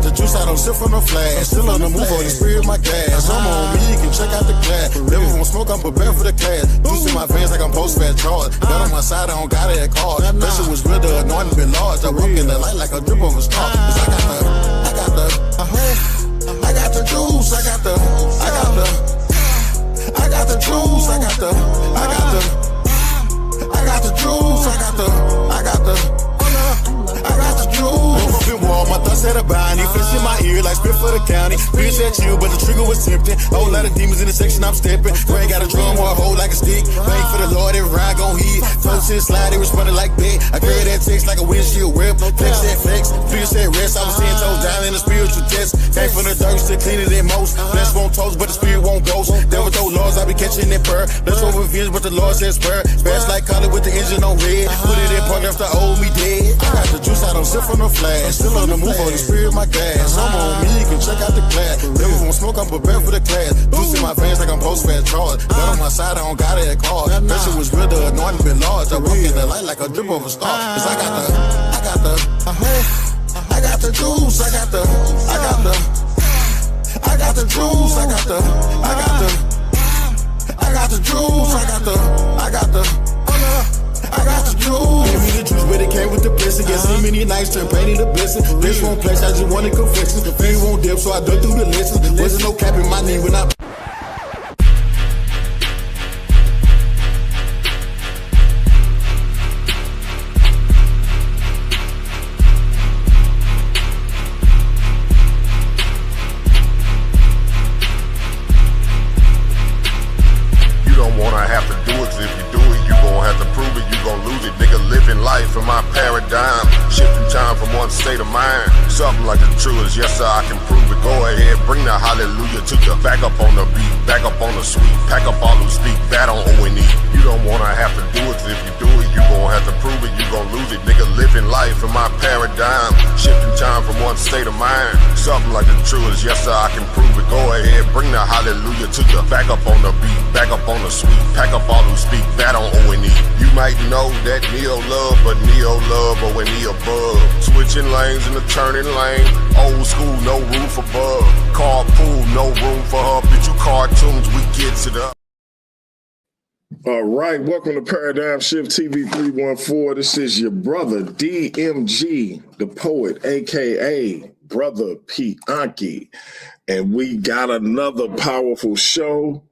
the juice, I don't sip from no flash. Still on the move, on the spirit, my gas. I'm on me, you can check out the class. Never won't smoke, I'm prepared for the class. Juice in my veins like I'm post-fat charge. Got on my side, I don't got it at card. That shit was real, the anointing been large. I walk in the light like a drip of a star. Cause I got the juice, I got the juice, I got the juice. My thoughts had a bounty, flesh in my ear like spit for the county. Bitch said chill, but the trigger was tempting. Whole lot of demons in the section, I'm stepping. Brain got a drum or a hole like a stick. Bang for the Lord, every ride gon' hit. Toast and slide, it responded like that. I carry that text like a windshield whip. Flex that flex, feel that rest. I was 10 toes down in the spiritual test. Came from the dirt, still cleaner than most. Flesh won't toast, but the spirit won't ghost. Devil told laws, I be catching that purr. Let's over revenge, but the Lord says spur. Fast like collar with the engine on red. Put it in park after old me dead. I got the juice, I don't sip from no flash. Still on the move, on the spirit, my gas. I'm on me, you can check out the class. Never won't smoke, I'm prepared for the class. Juice in my veins like I'm post-fat charge. Got on my side, I don't got it at card. That shit was real, the anointing been large. I walk in the light like a drip of a star. Cause I got the juice, I got the juice, I got the juice. Gave me the juice, but it came with the blessing. Guess see many nights turn pain into blessing. This won't place, I just wanted confessions. The pain won't dip, so I dug through the lessons. Wasn't no cap in my knee when I. Life in my paradigm, shifting time from one state of mind. Something like the truest, yes sir, I can prove it. Go ahead, bring the hallelujah to you. Back up on the beat, back up on the sweet. Pack up all who speak bad on O&E. You don't wanna have to do it, 'cause if you do it, you gon' have to prove it. You gon' lose it, nigga. Living life in my paradigm, shifting time from one state of mind. Something like the truest, yes sir, I can prove it. Go ahead, bring the hallelujah to you. Back up on the beat, back up on the sweet. Pack up all who speak bad on O&E. You might know that neo love, but neo love or any above. Switching lanes in the turning lane. Old school, no roof above. Carpool, no room for her. Bitch, you cartoons, we get to the. All right, welcome to Paradigm Shift TV 314. This is your brother DMG, the poet, aka Brother Pianki, and we got another powerful show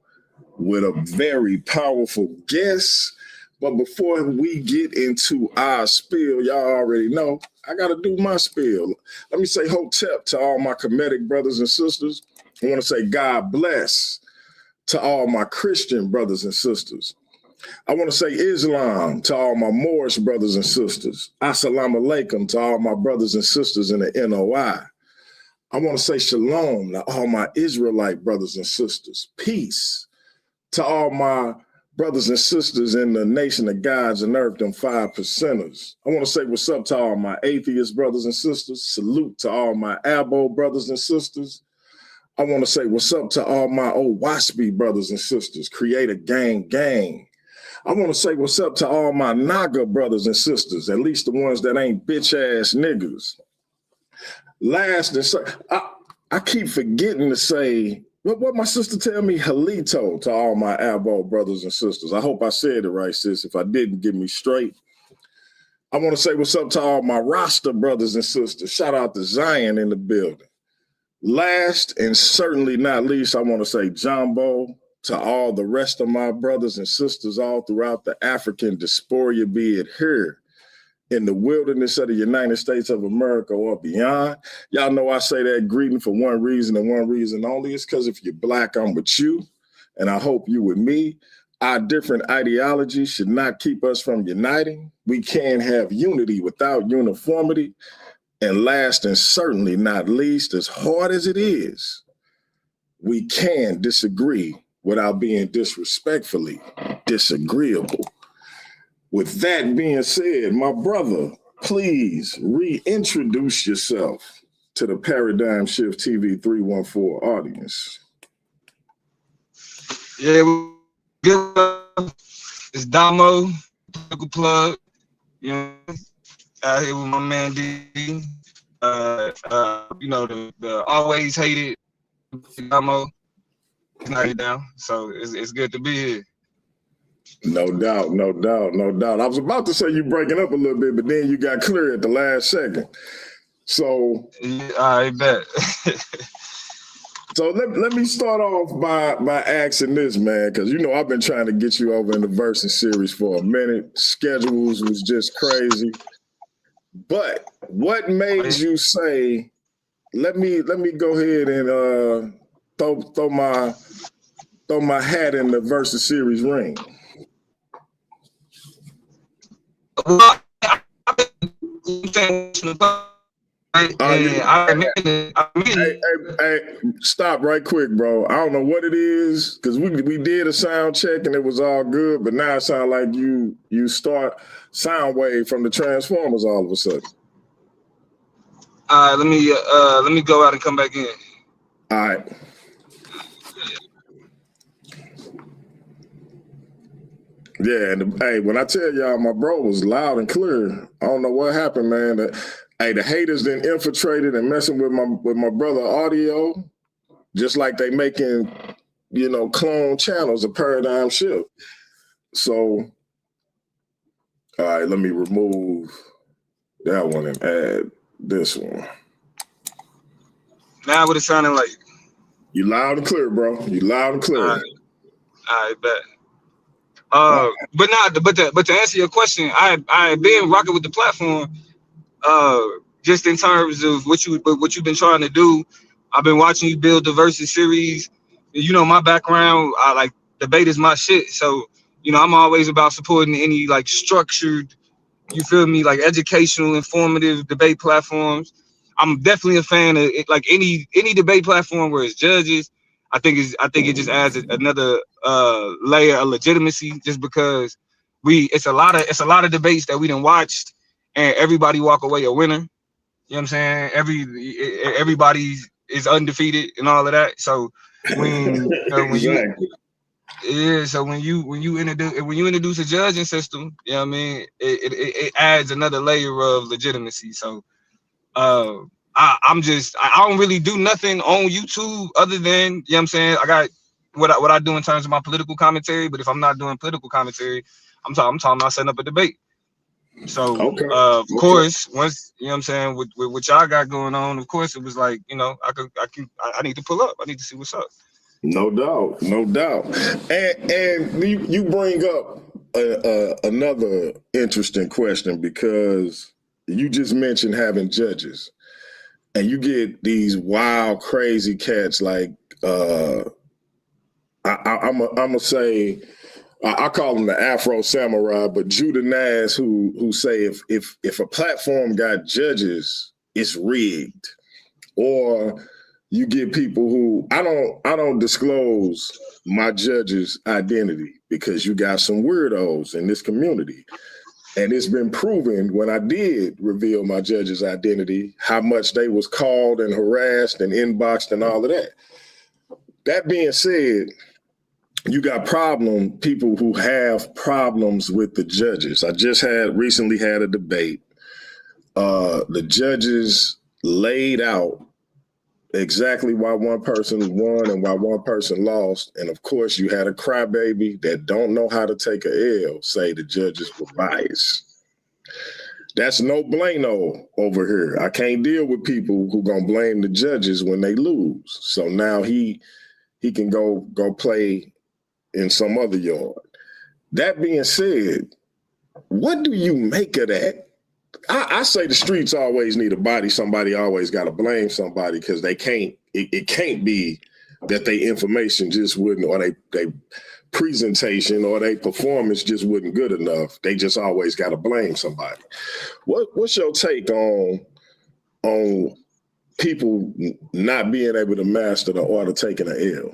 with a very powerful guest. But before we get into our spiel, y'all already know, I got to do my spiel. Let me say hotep to all my Kemetic brothers and sisters. I want to say God bless to all my Christian brothers and sisters. I want to say Islam to all my Moorish brothers and sisters. Assalamu alaikum to all my brothers and sisters in the NOI. I want to say shalom to all my Israelite brothers and sisters. Peace to all my brothers and sisters in the nation of gods and earth, them 5%ers. I want to say what's up to all my atheist brothers and sisters. Salute to all my Abo brothers and sisters. I want to say what's up to all my old Waspy brothers and sisters. Create a gang gang. I want to say what's up to all my Naga brothers and sisters, at least the ones that ain't bitch ass niggas. Last, I keep forgetting to say, what my sister tell me, Halito to all my Abo brothers and sisters. I hope I said it right, sis. If I didn't, get me straight. I want to say what's up to all my Rasta brothers and sisters. Shout out to Zion in the building. Last and certainly not least, I want to say Jumbo to all the rest of my brothers and sisters all throughout the African diaspora, be it here in the wilderness of the United States of America or beyond. Y'all know I say that greeting for one reason and one reason only. It's because if you're Black, I'm with you, and I hope you with me. Our different ideologies should not keep us from uniting. We can't have unity without uniformity. And last and certainly not least, as hard as it is, we can disagree without being disrespectfully disagreeable. With that being said, my brother, please reintroduce yourself to the Paradigm Shift TV 314 audience. Yeah, good. It's Domo, local plug. You know, out here with my man D. The always hated Domo is not down. So it's good to be here. No doubt, no doubt, no doubt. I was about to say you breaking up a little bit, but then you got clear at the last second. So Yeah, I bet. So let me start off by asking this, man, because I've been trying to get you over in the Versus series for a minute. Schedules was just crazy. But what made you say, let me go ahead and throw my hat in the Versus series ring? Well, Hey, stop right quick, bro. I don't know what it is, because we did a sound check and it was all good, but now it sounds like you start sound wave from the Transformers all of a sudden. Let me go out and come back in. All right. Yeah, and hey, when I tell y'all my bro was loud and clear, I don't know what happened, man. The haters then infiltrated and messing with my brother audio, just like they making, clone channels, a paradigm shift. So, all right, let me remove that one and add this one. Now what it sounding like? You loud and clear, bro. You loud and clear. All right, bet. But to answer your question, I been rocking with the platform. Just in terms of what you've been trying to do. I've been watching you build the Versus series. My background, I like debate is my shit. So, I'm always about supporting any like structured, you feel me, like educational, informative debate platforms. I'm definitely a fan of it, like any debate platform where it's judges. I think it just adds another layer of legitimacy, just because it's a lot of debates that we done watched and everybody walk away a winner. You know what I'm saying? Everybody is undefeated and all of that. So when exactly. so when you introduce a judging system, you know what I mean, it adds another layer of legitimacy. So I don't really do nothing on YouTube other than, you know what I'm saying, I got what I do in terms of my political commentary. But if I'm not doing political commentary, I'm talking about setting up a debate. So of course, once, you know what I'm saying, with what y'all got going on, of course it was like, I need to pull up. I need to see what's up. No doubt, no doubt. And you bring up another interesting question, because you just mentioned having judges, and you get these wild, crazy cats like I'm gonna say, I call them the Afro Samurai, but Judah Nass, who say if a platform got judges, it's rigged. Or you get people who I don't disclose my judge's identity, because you got some weirdos in this community. And it's been proven when I did reveal my judge's identity, how much they was called and harassed and inboxed and all of that. That being said, you got people who have problems with the judges. I just recently had a debate. The judges laid out exactly why one person won and why one person lost. And of course, you had a crybaby that don't know how to take a L say the judges were biased. That's no blame-o over here. I can't deal with people who gonna blame the judges when they lose. So now he can go play in some other yard. That being said, what do you make of that? I say the streets always need a body. Somebody always got to blame somebody, because they can't. It can't be that they information just wouldn't, or they presentation or they performance just wasn't good enough. They just always got to blame somebody. What's your take on people not being able to master the art of taking an L?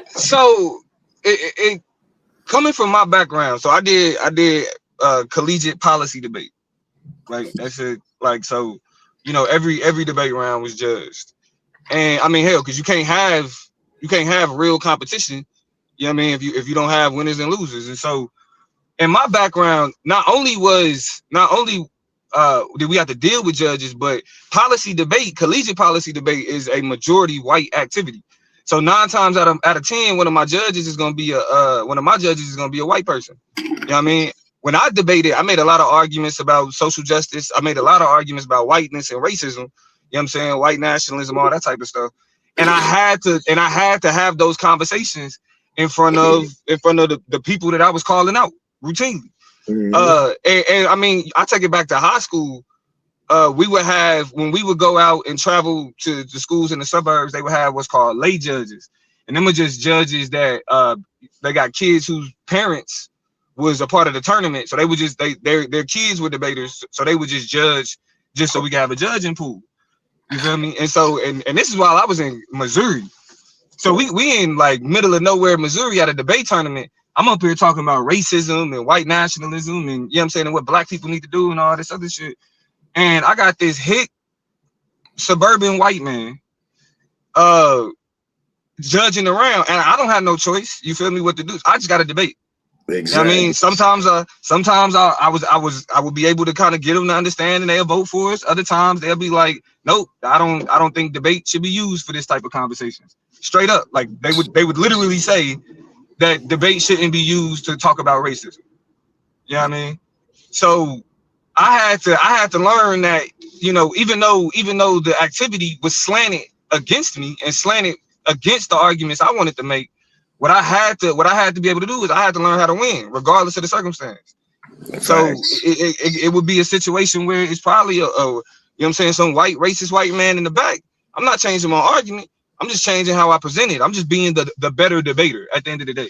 So it coming from my background, so I did collegiate policy debate. Like that's it. Like, so, every debate round was judged. And I mean, hell, because you can't have real competition, you know what I mean, if you don't have winners and losers. And so in my background, not only deal with judges, but policy debate, collegiate policy debate is a majority white activity. So 9 times out of 10, one of my judges is gonna be a white person. You know what I mean? When I debated, I made a lot of arguments about social justice. I made a lot of arguments about whiteness and racism. You know what I'm saying? White nationalism, all that type of stuff. And I had to have those conversations in front of the people that I was calling out routinely. And I mean, I take it back to high school. We would have, when we would go out and travel to the schools in the suburbs, they would have what's called lay judges. And them were just judges that they got kids whose parents was a part of the tournament. So they would just, their kids were debaters. So they would just judge just so we could have a judging pool. You feel me? And so, and this is while I was in Missouri. So we in like middle of nowhere, Missouri at a debate tournament. I'm up here talking about racism and white nationalism and, you know what I'm saying, and what black people need to do and all this other shit. And I got this hick suburban white man judging around, and I don't have no choice. You feel me? What to do? I just got to debate. Exactly. I mean, sometimes I would be able to kind of get them to understand, and they'll vote for us. Other times they'll be like, nope, I don't think debate should be used for this type of conversations. Straight up, like they would literally say that debate shouldn't be used to talk about racism. You know what I mean? So I had to learn that, you know, even though the activity was slanted against me and slanted against the arguments I wanted to make, what I had to be able to do is I had to learn how to win, regardless of the circumstance. So it would be a situation where it's probably you know what I'm saying, some white racist white man in the back. I'm not changing my argument. I'm just changing how I present it. I'm just being the better debater at the end of the day.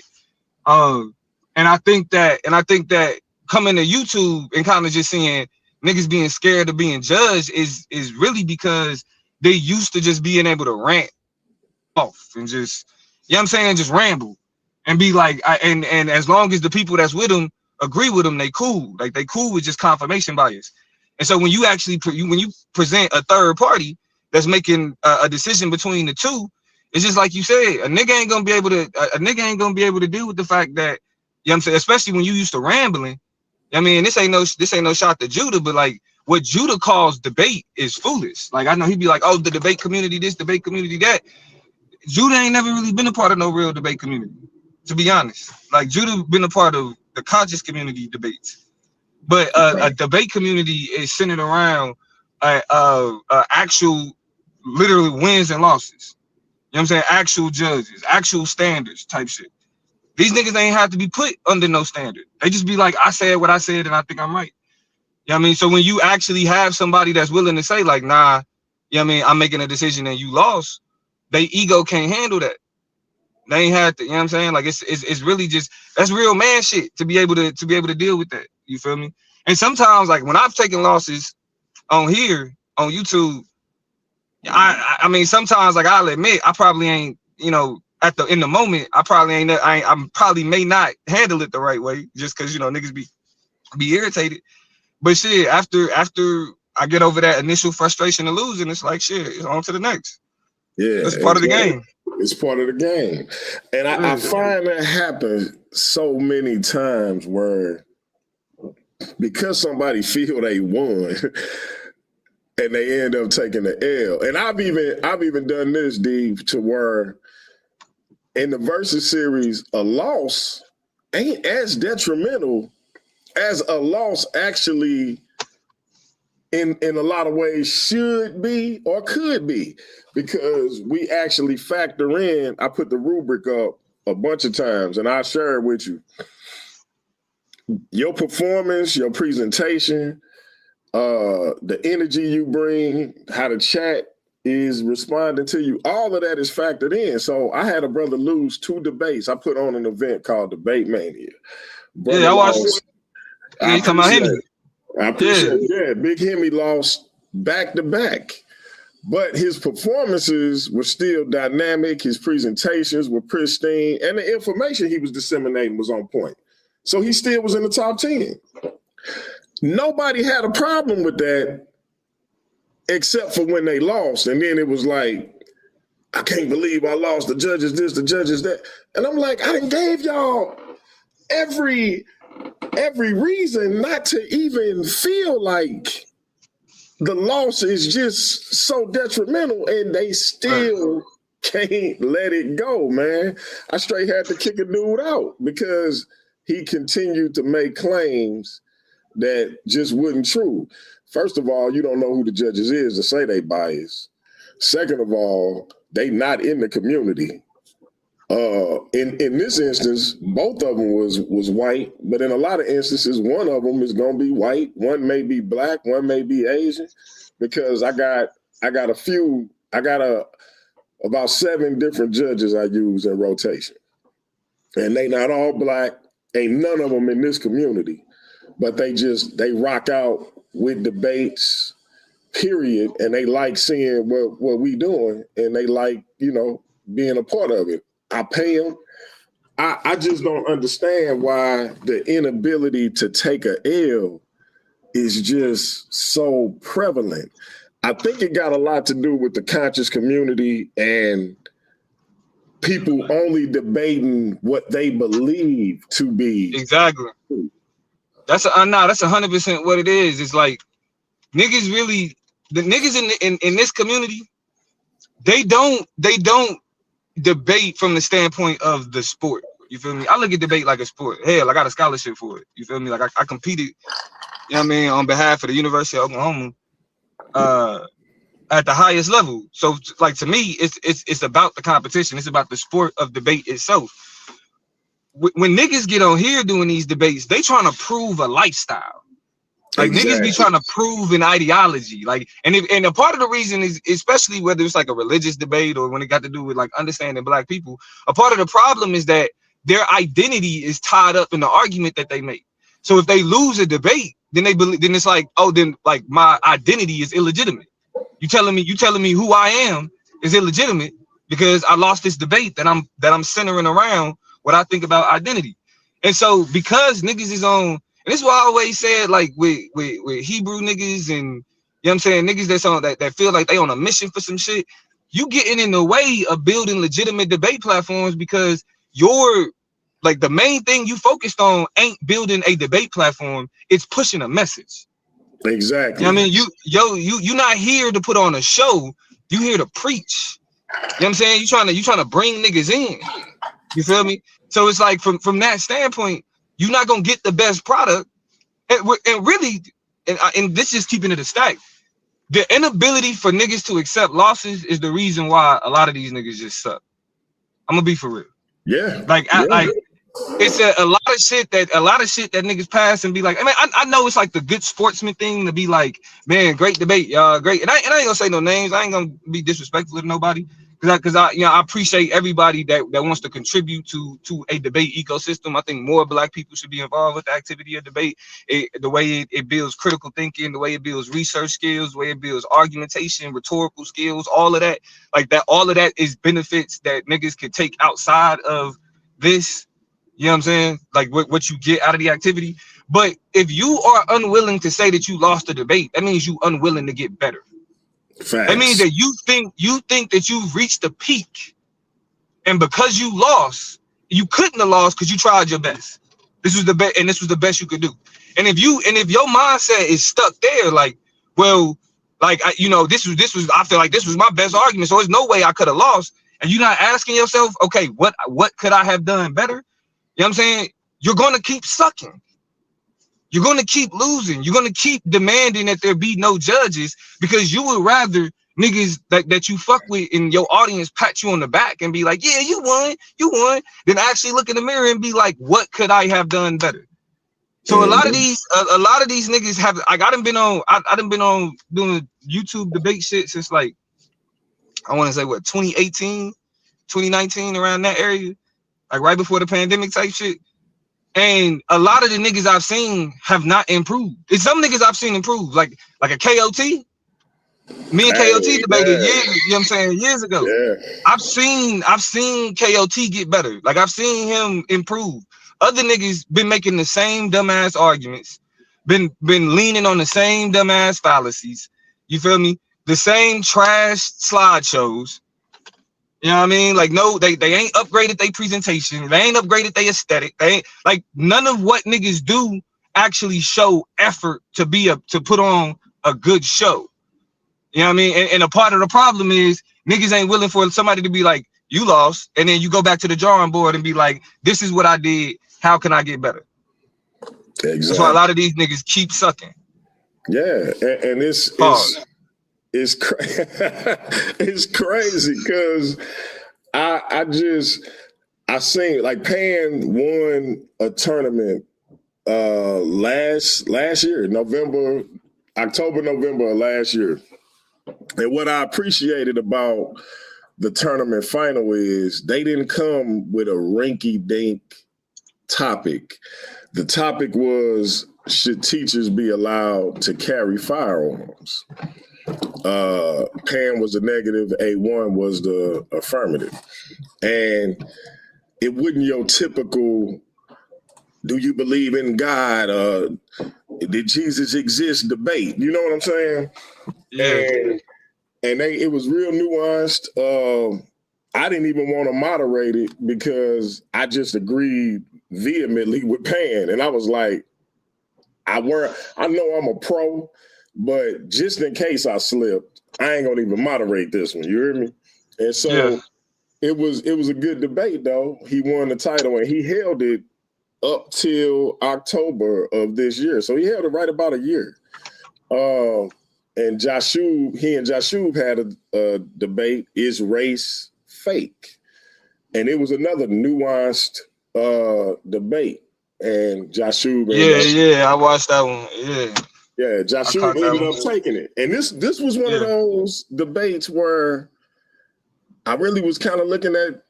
And I think that coming to YouTube and kind of just seeing niggas being scared of being judged is really because they used to just being able to rant off and just, you know what I'm saying, just ramble and be like, and as long as the people that's with them agree with them, they cool. Like they cool with just confirmation bias. And so when you actually when you present a third party that's making a decision between the two, it's just like you said, a nigga ain't gonna be able to deal with the fact that, you know what I'm saying, especially when you used to rambling. I mean, this ain't no shot to Judah, but like what Judah calls debate is foolish. Like I know he'd be like, oh, the debate community, this debate community, that. Judah ain't never really been a part of no real debate community, to be honest. Like Judah been a part of the conscious community debates, but a debate community is centered around actual, literally wins and losses. You know what I'm saying? Actual judges, actual standards type shit. These niggas ain't have to be put under no standard. They just be like, I said what I said and I think I'm right. You know what I mean? So when you actually have somebody that's willing to say like, nah, you know what I mean, I'm making a decision and you lost, they ego can't handle that. They ain't had to, you know what I'm saying? Like it's really just, that's real man shit to be able to deal with that. You feel me? And sometimes like when I've taken losses on here on YouTube, I mean sometimes like I'll admit I probably ain't, you know, in the moment I probably may not handle it the right way just because, you know, niggas be irritated. But shit, after I get over that initial frustration of losing, it's like shit, it's on to the next. Yeah, it's part of the game. It's part of the game. And I find that happen so many times where because somebody feel they won and they end up taking the L. And I've even done this, D, to where in the Versus series, a loss ain't as detrimental as a loss actually in a lot of ways should be or could be, because we actually factor in, I put the rubric up a bunch of times and I'll share it with you. Your performance, your presentation, the energy you bring, how the chat is responding to you, all of that is factored in. So I had a brother lose 2 debates. I put on an event called Debate Mania. Brother yeah, I watched it. Yeah, you talking about him? I appreciate it. Yeah, Big Hemi lost back-to-back. But his performances were still dynamic. His presentations were pristine. And the information he was disseminating was on point. So he still was in the top 10. Nobody had a problem with that except for when they lost. And then it was like, I can't believe I lost. The judges this, the judges that. And I'm like, I done gave y'all every reason not to even feel like the loss is just so detrimental, and they still can't let it go, man. I straight had to kick a dude out because he continued to make claims that just wasn't true. First of all, you don't know who the judges is to say they biased. Second of all, they not in the community. In this instance, both of them was white, but in a lot of instances, one of them is gonna be white, one may be black, one may be Asian, because I got about 7 different judges I use in rotation, and they not all black. Ain't none of them in this community, but they rock out with debates, period, and they like seeing what we doing, and they like being a part of it. I pay them. I just don't understand why the inability to take a L is just so prevalent. I think it got a lot to do with the conscious community and people only debating what they believe to be. Exactly. That's 100% what it is. It's like niggas really, the niggas in this community, they don't debate from the standpoint of the sport. You feel me? I look at debate like a sport. Hell, I got a scholarship for it. You feel me? Like I competed, you know what I mean, on behalf of the University of Oklahoma at the highest level. So like to me, it's about the competition. It's about the sport of debate itself. When niggas get on here doing these debates, they trying to prove a lifestyle. Like niggas be trying to prove an ideology. Like, and a part of the reason is, especially whether it's like a religious debate or when it got to do with like understanding black people, a part of the problem is that their identity is tied up in the argument that they make. So if they lose a debate, then then it's like, oh, then like my identity is illegitimate. You telling me who I am is illegitimate because I lost this debate that I'm centering around what I think about identity. And so because niggas is on. And this is why I always said, like with Hebrew niggas and you know what I'm saying, niggas that's on that feel like they on a mission for some shit, you getting in the way of building legitimate debate platforms because you're like the main thing you focused on ain't building a debate platform, it's pushing a message. Exactly. You know what I mean? You not here to put on a show, you here to preach. You know what I'm saying? You trying to bring niggas in. You feel me? So it's like from that standpoint, you're not gonna get the best product, and really, and this is keeping it a stack. The inability for niggas to accept losses is the reason why a lot of these niggas just suck. I'm gonna be for real. Yeah. Like it's a lot of shit that niggas pass and be like, I mean, I know it's like the good sportsman thing to be like, man, great debate, y'all, great. And I ain't gonna say no names. I ain't gonna be disrespectful to nobody. Because I appreciate everybody that wants to contribute to a debate ecosystem. I think more black people should be involved with the activity of debate. The way it builds critical thinking, the way it builds research skills, the way it builds argumentation, rhetorical skills, all of that. Like that, all of that is benefits that niggas can take outside of this. You know what I'm saying? Like what you get out of the activity. But if you are unwilling to say that you lost a debate, that means you unwilling to get better. Facts. That means that you think that you've reached the peak, and because you lost, you couldn't have lost because you tried your best. This was the best, and this was the best you could do. And if your mindset is stuck there, like, well, like this was I feel like this was my best argument, so there's no way I could have lost. And you're not asking yourself, okay, what could I have done better? You know what I'm saying? You're gonna keep sucking. You're going to keep losing. You're going to keep demanding that there be no judges because you would rather niggas that you fuck with in your audience pat you on the back and be like, yeah, you won, than actually look in the mirror and be like, what could I have done better? So a lot of these niggas have, like, I done been on doing YouTube debate shit since like, I want to say 2018, 2019, around that area, like right before the pandemic type shit. And a lot of the niggas I've seen have not improved. It's some niggas I've seen improve, like a KOT. Me and KOT debated years, you know what I'm saying, years ago. Yeah. I've seen KOT get better. Like I've seen him improve. Other niggas been making the same dumbass arguments, been leaning on the same dumbass fallacies. You feel me? The same trash slideshows. You know what I mean? Like, no, they ain't upgraded their presentation. They ain't upgraded their aesthetic. They ain't, like, none of what niggas do actually show effort to put on a good show. You know what I mean? And a part of the problem is niggas ain't willing for somebody to be like, you lost, and then you go back to the drawing board and be like, this is what I did. How can I get better? Exactly. That's why a lot of these niggas keep sucking. Yeah, and it's it's crazy because I seen like Pan won a tournament last year, October, November of last year. And what I appreciated about the tournament final is they didn't come with a rinky-dink topic. The topic was, should teachers be allowed to carry firearms? Pan was the negative, A1 was the affirmative. And it wasn't your typical, do you believe in God? Did Jesus exist debate? You know what I'm saying? Yeah. And it was real nuanced. I didn't even want to moderate it because I just agreed vehemently with Pan. And I was like, I know I'm a pro, but just in case I slipped, I ain't gonna even moderate this one. You hear me? And so it was a good debate though. He won the title and he held it up till October of this year. So he held it right about a year. And he and Joshua had a debate, is race fake? And it was another nuanced debate. And Joshua. I watched that one. Yeah, Joshua ended up taking it. And this was one of those debates where I really was kind of looking at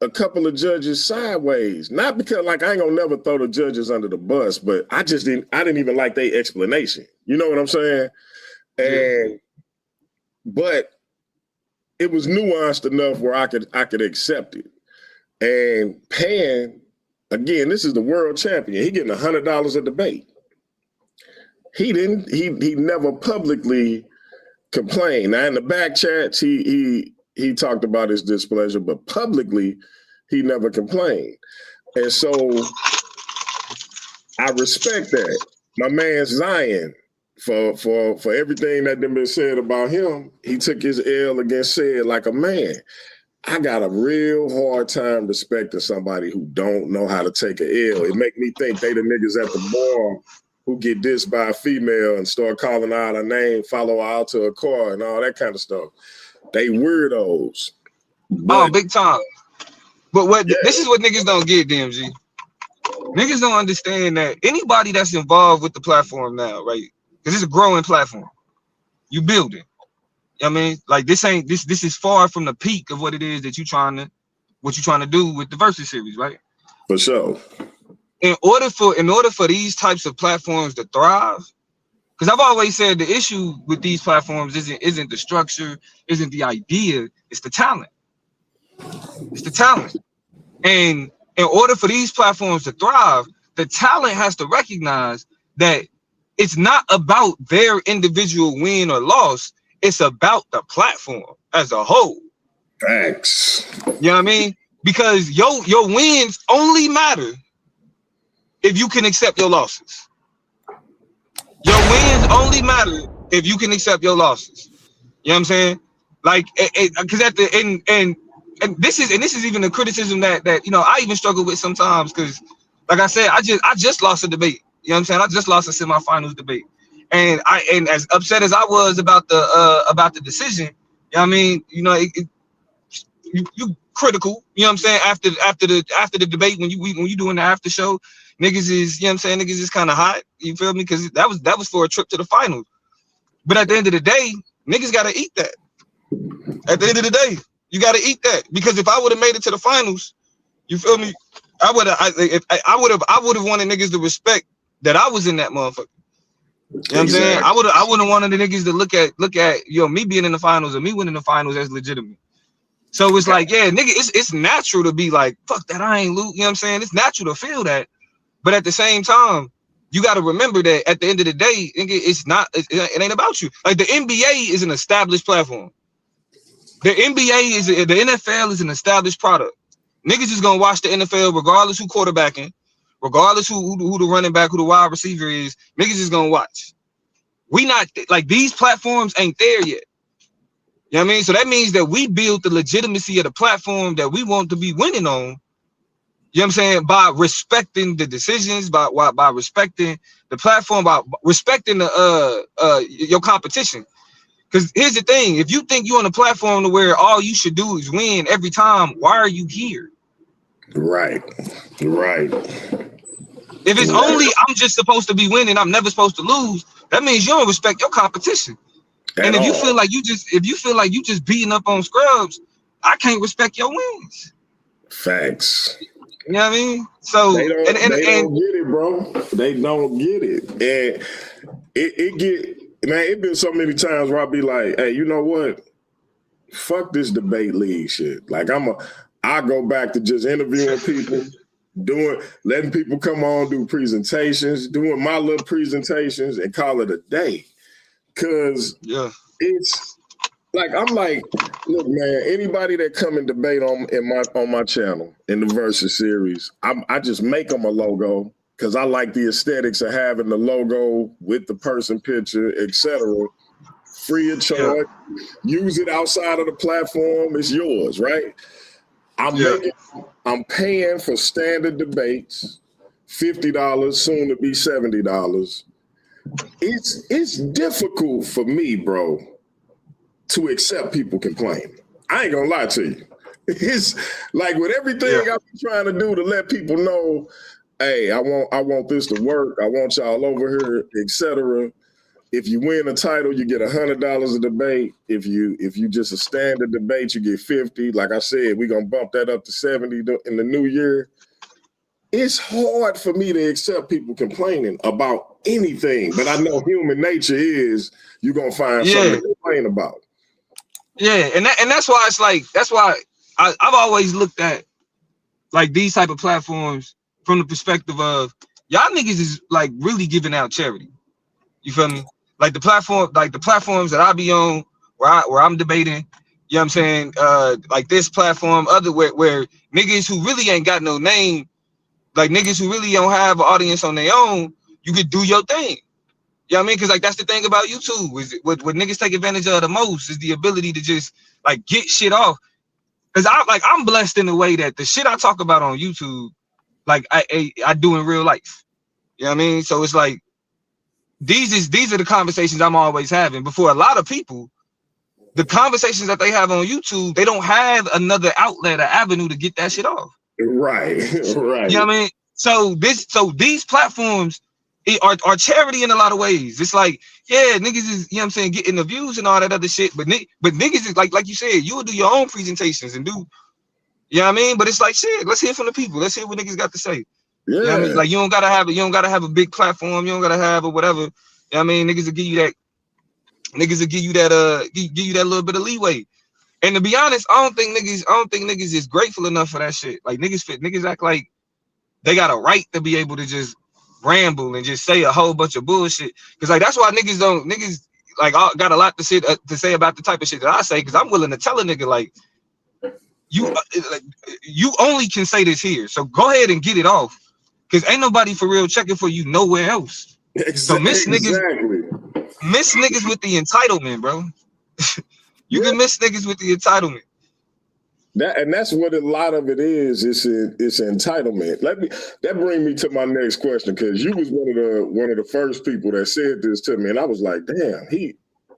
a couple of judges sideways. Not because like I ain't gonna never throw the judges under the bus, but I didn't even like their explanation. You know what I'm saying? But it was nuanced enough where I could accept it. And Pan, again, this is the world champion. He getting $100 a debate. He never publicly complained. Now in the back chats, he talked about his displeasure, but publicly he never complained. And so I respect that. My man Zion, for everything that been said about him, he took his L against said like a man. I got a real hard time respecting somebody who don't know how to take an L. It make me think they the niggas at the bar who get dissed by a female and start calling out her name, follow her out to a car and all that kind of stuff. They weirdos. Big time. But this is what niggas don't get, DMG. Niggas don't understand that anybody that's involved with the platform now, right? Because it's a growing platform. You build it. You know what I mean? Like this is far from the peak of what it is that you're trying to do with the Versus series, right? For sure. In order for these types of platforms to thrive, because I've always said the issue with these platforms isn't the structure, isn't the idea, it's the talent. It's the talent. And in order for these platforms to thrive, the talent has to recognize that it's not about their individual win or loss. It's about the platform as a whole. Thanks. You know what I mean? Because your wins only matter if you can accept your losses. Your wins only matter if you can accept your losses. You know what I'm saying? Like, because at the end, and this is even a criticism that I even struggle with sometimes. Because, like I said, I just lost a debate. You know what I'm saying? I just lost a semifinals debate, and as upset as I was about the decision, you know what I mean? You critical. You know what I'm saying? After the debate, when you doing the after show, niggas is, you know what I'm saying? Niggas is kind of hot. You feel me? Because that was for a trip to the finals. But at the end of the day, niggas gotta eat that. At the end of the day, you gotta eat that, because if I would have made it to the finals, you feel me? I would have wanted niggas to respect that I was in that motherfucker. You know what I'm saying? I would have wanted the niggas to look at me being in the finals or me winning the finals as legitimate. So it's like, yeah, nigga, it's natural to be like, fuck that, I ain't lose. You know what I'm saying? It's natural to feel that. But at the same time, you got to remember that at the end of the day, it ain't about you. Like the NBA is an established platform. The NFL is an established product. Niggas is gonna watch the NFL regardless who quarterbacking, regardless who the running back, who the wide receiver is. Niggas is gonna watch. we not like these platforms ain't there yet. You know what I mean? So that means that we build the legitimacy of the platform that we want to be winning on. You know what I'm saying? By respecting the decisions, by respecting the platform, by respecting the your competition. Because here's the thing: if you think you're on a platform to where all you should do is win every time, why are you here? Right. If it's only I'm just supposed to be winning, I'm never supposed to lose, that means you don't respect your competition. And if you feel like you just beating up on scrubs, I can't respect your wins. Facts. You know what I mean? So they don't get it, bro. They don't get it. And it been so many times where I'll be like, hey, you know what? Fuck this debate league shit. Like I go back to just interviewing people, letting people come on, do presentations, doing my little presentations and call it a day. Cause it's like, I'm like, look, man, anybody that come and debate on my channel in the Versus series, I just make them a logo because I like the aesthetics of having the logo with the person picture, etc. Free of charge. Use it outside of the platform. It's yours, right? I'm paying for standard debates, $50, soon to be $70. It's difficult for me, bro, to accept people complaining. I ain't gonna lie to you. It's like with everything I've been trying to do to let people know, hey, I want this to work. I want y'all over here, etc. If you win a title, you get $100 a debate. If you just a standard debate, you get $50. Like I said, we're gonna bump that up to $70 in the new year. It's hard for me to accept people complaining about anything, but I know human nature is you're gonna find something to complain about. Yeah, and that's why it's like I've always looked at like these type of platforms from the perspective of y'all niggas is like really giving out charity. You feel me? Like the platforms that I be on where I'm debating, you know what I'm saying? Like this platform, other where niggas who really ain't got no name, like niggas who really don't have an audience on their own, you could do your thing. You know what I mean? Because like that's the thing about YouTube is what niggas take advantage of the most is the ability to just like get shit off. Because I'm blessed in a way that the shit I talk about on YouTube, like I do in real life. You know what I mean? So it's like these are the conversations I'm always having. But for a lot of people, the conversations that they have on YouTube, they don't have another outlet or avenue to get that shit off. Right. You know what I mean? So these platforms are charity in a lot of ways. It's like, yeah, niggas is, you know what I'm saying, getting the views and all that other shit. But niggas is like you said, you will do your own presentations and do, you know what I mean? But it's like shit, let's hear from the people. Let's hear what niggas got to say. Yeah. You know what I mean? Like you don't gotta have a big platform, you don't gotta have or whatever. You know what I mean? Niggas will give you that little bit of leeway. And to be honest, I don't think niggas is grateful enough for that shit. Like niggas act like they got a right to be able to just ramble and just say a whole bunch of bullshit. Cause like that's why niggas like got a lot to say about the type of shit that I say. Cause I'm willing to tell a nigga like you only can say this here. So go ahead and get it off. Cause ain't nobody for real checking for you nowhere else. So miss niggas with the entitlement, bro. You can miss niggas with the entitlement. That's what a lot of it is. It's entitlement. That brings me to my next question, because you was one of the first people that said this to me, and I was like, damn, he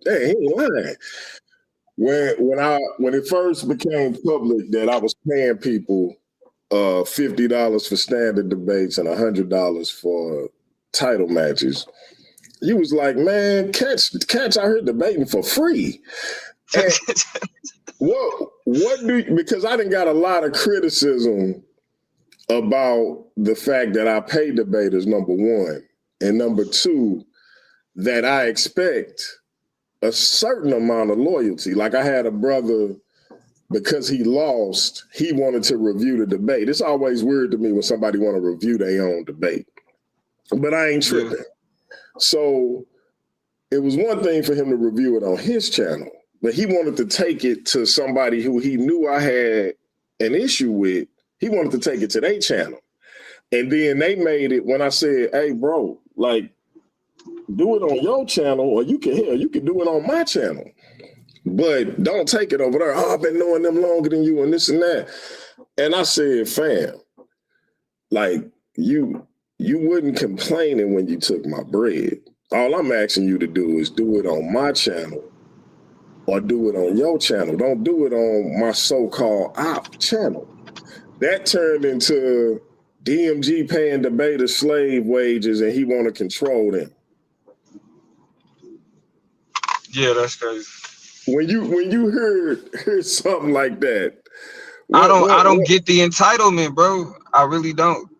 ain't lying. When it first became public that I was paying people $50 for standard debates and $100 for title matches, you was like, man, catch out here debating for free. And because I done got a lot of criticism about the fact that I pay debaters, number one, and number two, that I expect a certain amount of loyalty. Like I had a brother, because he lost, he wanted to review the debate. It's always weird to me when somebody want to review their own debate, but I ain't tripping. So it was one thing for him to review it on his channel, but he wanted to take it to somebody who he knew I had an issue with. He wanted to take it to their channel. And then they made it when I said, hey, bro, like, do it on your channel, or you can do it on my channel. But don't take it over there. Oh, I've been knowing them longer than you and this and that. And I said, fam, like you wasn't complaining when you took my bread. All I'm asking you to do is do it on my channel or do it on your channel. Don't do it on my so-called op channel. That turned into DMG paying debaters slave wages and he want to control them. Yeah, that's crazy. When you heard something like that, I don't get the entitlement, bro. I really don't.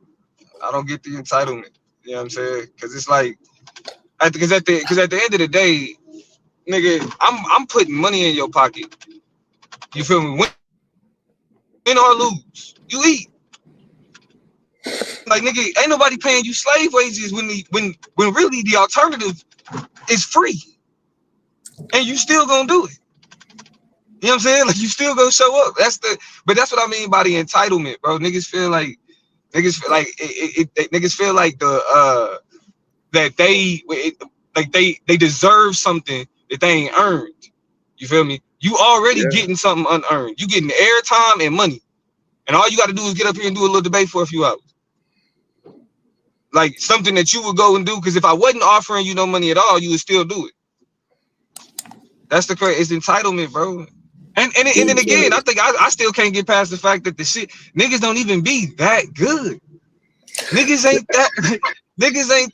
I don't get the entitlement. You know what I'm saying? Because it's like, because at the end of the day, nigga, I'm putting money in your pocket. You feel me? Win or lose, you eat. Like, nigga, ain't nobody paying you slave wages when really the alternative is free, and you still gonna do it. You know what I'm saying? Like, you still gonna show up. That's what I mean by the entitlement, bro. Niggas feel like that they deserve something that they ain't earned. You feel me? You already getting something unearned. You getting airtime and money, and all you got to do is get up here and do a little debate for a few hours. Like something that you would go and do, because if I wasn't offering you no money at all, you would still do it. That's the crazy. It's entitlement, bro. And then again, I think I still can't get past the fact that the shit niggas don't even be that good. Niggas ain't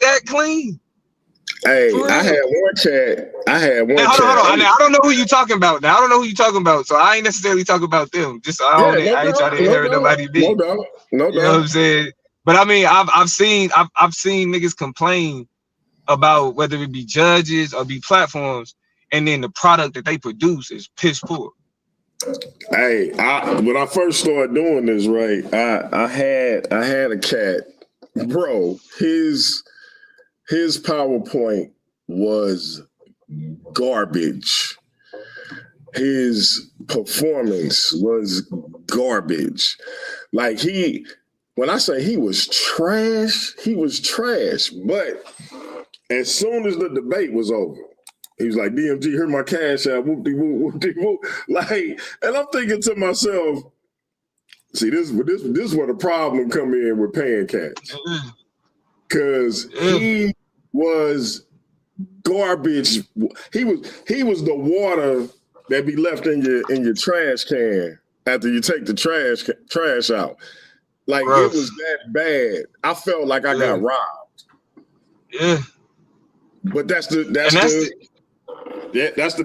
that clean. Hey, I had one chat. Hold on. I don't know who you talking about. Now I don't know who you talking about, so I ain't necessarily talking about them. Just I ain't trying to inherit nobody beat. No doubt. You know what I'm saying? But I mean, I've seen niggas complain about whether it be judges or be platforms, and then the product that they produce is piss poor. Hey, when I first started doing this, right, I had a cat, bro. His PowerPoint was garbage. His performance was garbage. Like when I say he was trash, he was trash. But as soon as the debate was over, he was like, DMG, here's my cash out, whoop-de-whoop, whoop-de-whoop. Like, and I'm thinking to myself, see, this is where the problem come in with paying cash. Cause he was garbage. He was the water that be left in your trash can after you take the trash out. Like, it was that bad. I felt like I got robbed. Yeah. But that's the downside. But that's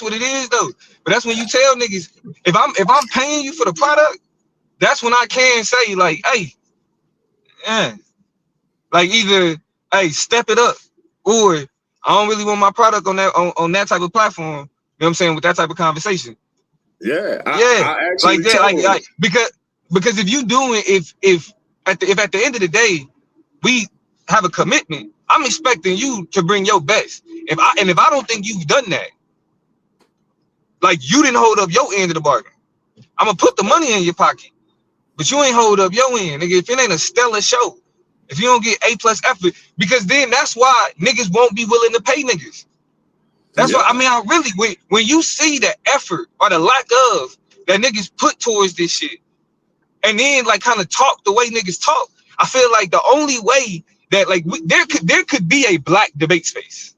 what it is though. But that's when you tell niggas, if I'm paying you for the product, that's when I can say like, hey, like either hey, step it up, or I don't really want my product on that type of platform. You know what I'm saying, with that type of conversation. I actually like that, like because if you doing if at the end of the day we have a commitment, I'm expecting you to bring your best. If I don't think you've done that, like you didn't hold up your end of the bargain, I'm gonna put the money in your pocket, but you ain't hold up your end, nigga. If it ain't a stellar show, if you don't get A+ effort, because then that's why niggas won't be willing to pay niggas. That's why, I mean, I really, when you see the effort or the lack of that niggas put towards this shit, and then like kind of talk the way niggas talk, I feel like the only way that like there could be a black debate space.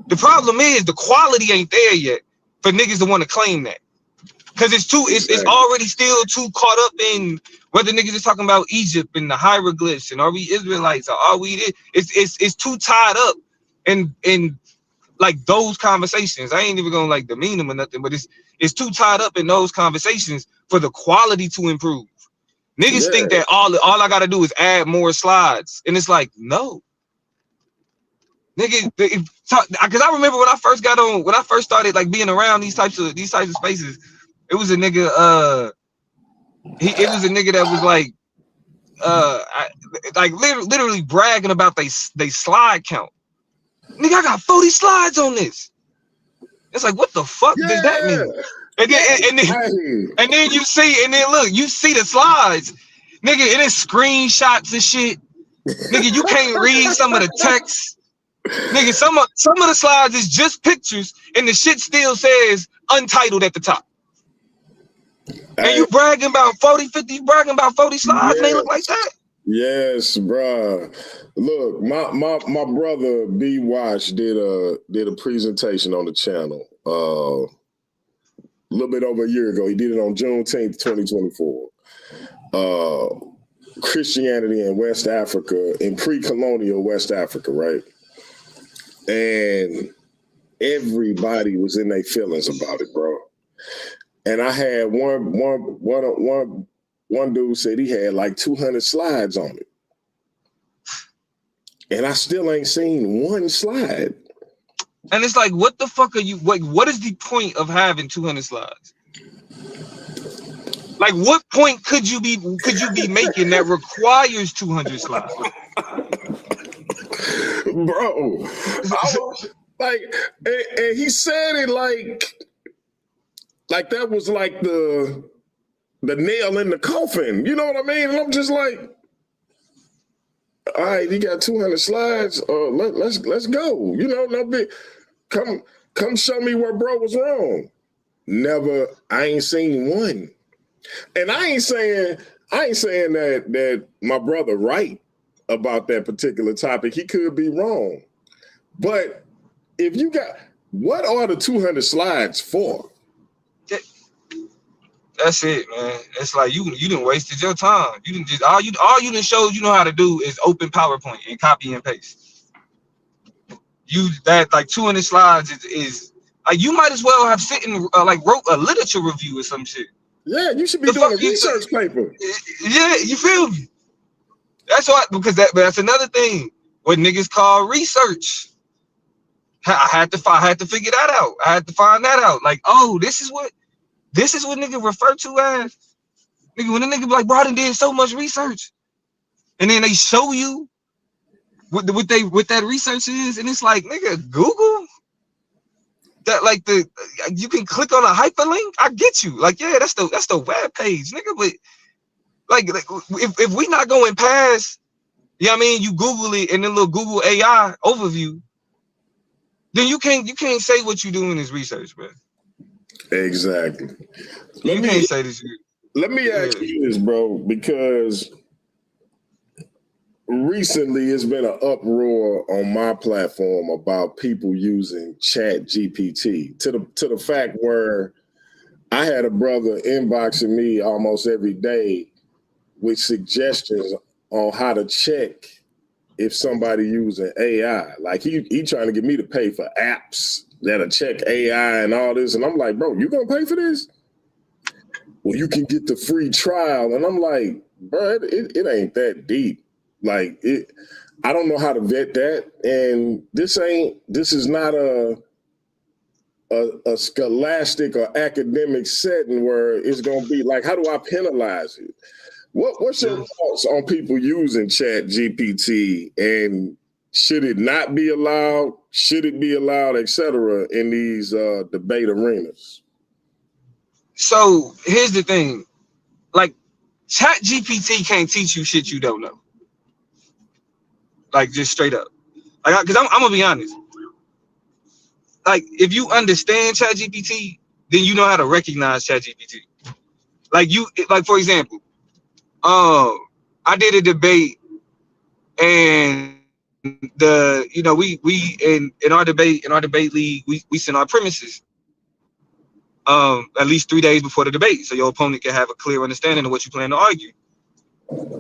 The problem is the quality ain't there yet for niggas to want to claim that, because it's already still too caught up in whether niggas is talking about Egypt and the hieroglyphs and are we Israelites or are we this? It's too tied up in like those conversations. I ain't even gonna like demean them or nothing, but it's too tied up in those conversations for the quality to improve. Niggas think that all I gotta do is add more slides, and it's like, no, nigga. Because I remember when I first started like being around these types of spaces, it was a nigga. It was a nigga that was like, literally bragging about they slide count. Nigga, I got 40 slides on this. It's like, what the fuck does that mean? And then you see the slides, nigga. It is screenshots and shit. Nigga, you can't read some of the text. Nigga, some of the slides is just pictures, and the shit still says untitled at the top. And you bragging about 40, 50, you bragging about 40 slides, and they look like that. Yes, bruh. Look, my brother B Watch did a presentation on the channel a little bit over a year ago. He did it on Juneteenth, 2024. Christianity in West Africa, in pre-colonial West Africa, right? And everybody was in their feelings about it, bro. And I had one dude said he had like 200 slides on it. And I still ain't seen one slide. And it's like, what the fuck are you, what is the point of having 200 slides? Like, what point could you be making that requires 200 slides? Bro, and he said it like that was like the nail in the coffin. You know what I mean? And I'm just like, all right, you got 200 slides. Let's go. You know, no big. Come show me where bro was wrong. Never. I ain't seen one. And I ain't saying that my brother right about that particular topic. He could be wrong. But if you got, what are the 200 slides for? That's it, man. It's like you done wasted your time. You didn't just all you done showed you know how to do is open PowerPoint and copy and paste. You that like 200 slides is like you might as well have wrote a literature review or some shit. Yeah, you should be doing a research paper. Yeah, you feel me? That's why, because that's another thing. What niggas call research. I had to figure that out. I had to find that out. Like, oh, this is what nigga refer to as. Nigga, when a nigga be like, bro, I done did so much research. And then they show you what that research is, and it's like, nigga, Google? That like you can click on a hyperlink. I get you. Like, yeah, that's the web page, nigga. But like if we not going past, you know what I mean, you Google it and then little Google AI overview, then you can't say what you doing is research, bro. Exactly. Can't say this. Let me ask you this, bro, because recently it's been an uproar on my platform about people using Chat GPT to the fact where I had a brother inboxing me almost every day with suggestions on how to check if somebody using AI. Like he trying to get me to pay for apps that'll check AI and all this. And I'm like, bro, you gonna pay for this? Well, you can get the free trial. And I'm like, bro, it ain't that deep. Like I don't know how to vet that. And this is not a scholastic or academic setting where it's gonna be like, how do I penalize it? What's your thoughts on people using Chat GPT, and should it not be allowed? Should it be allowed, etc. in these debate arenas? So here's the thing, like Chat GPT can't teach you shit you don't know. Like just straight up, like because I'm gonna be honest. Like if you understand Chat GPT, then you know how to recognize Chat GPT. Like for example, I did a debate, and we in our debate league we send our premises at least 3 days before the debate, so your opponent can have a clear understanding of what you plan to argue.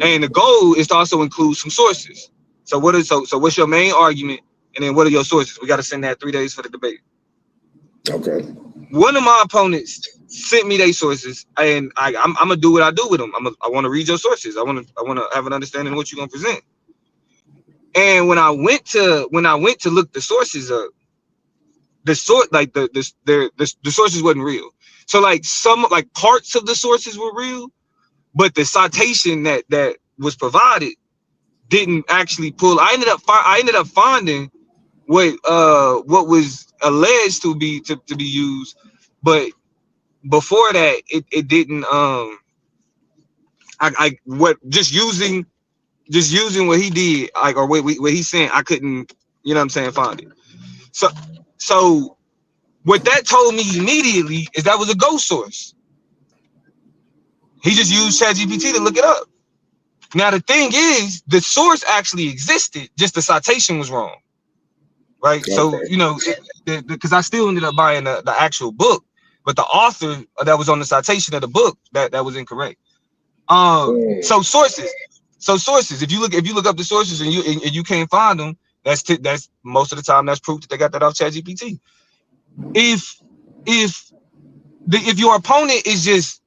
And the goal is to also include some sources. So what's your main argument, and then what are your sources? We got to send that 3 days for the debate. Okay. One of my opponents sent me their sources, and I'm gonna do what I do with them. I want to read your sources. I want to have an understanding of what you're gonna present. And when I went to look the sources up, the sources wasn't real. So like some like parts of the sources were real, but the citation that was provided didn't actually pull. I ended up finding what was alleged to be used, but before that it didn't. Just using just using what he did, like, or what he sent, I couldn't, you know what I'm saying, find it. So what that told me immediately is that was a ghost source. He just used ChatGPT to look it up. Now the thing is, the source actually existed, just the citation was wrong, right? Okay. So you know, because I still ended up buying the actual book, but the author that was on the citation of the book that was incorrect. So sources. If you look up the sources and you can't find them, that's most of the time that's proof that they got that off ChatGPT. If your opponent is just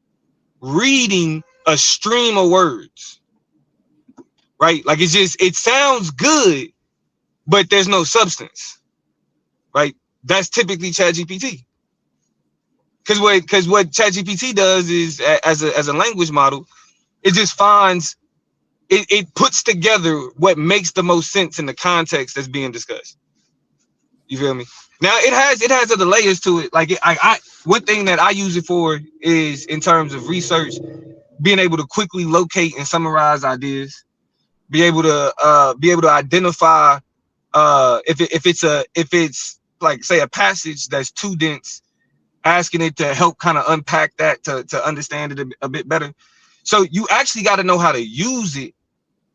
reading a stream of words, right? Like it sounds good, but there's no substance, right? That's typically ChatGPT. Because what ChatGPT does is, as a language model, it just finds, it puts together what makes the most sense in the context that's being discussed. You feel me? Now it has other layers to it. Like one thing that I use it for is, in terms of research, being able to quickly locate and summarize ideas, be able to identify if it's like, say, a passage that's too dense, asking it to help kind of unpack that to understand it a bit better. So you actually got to know how to use it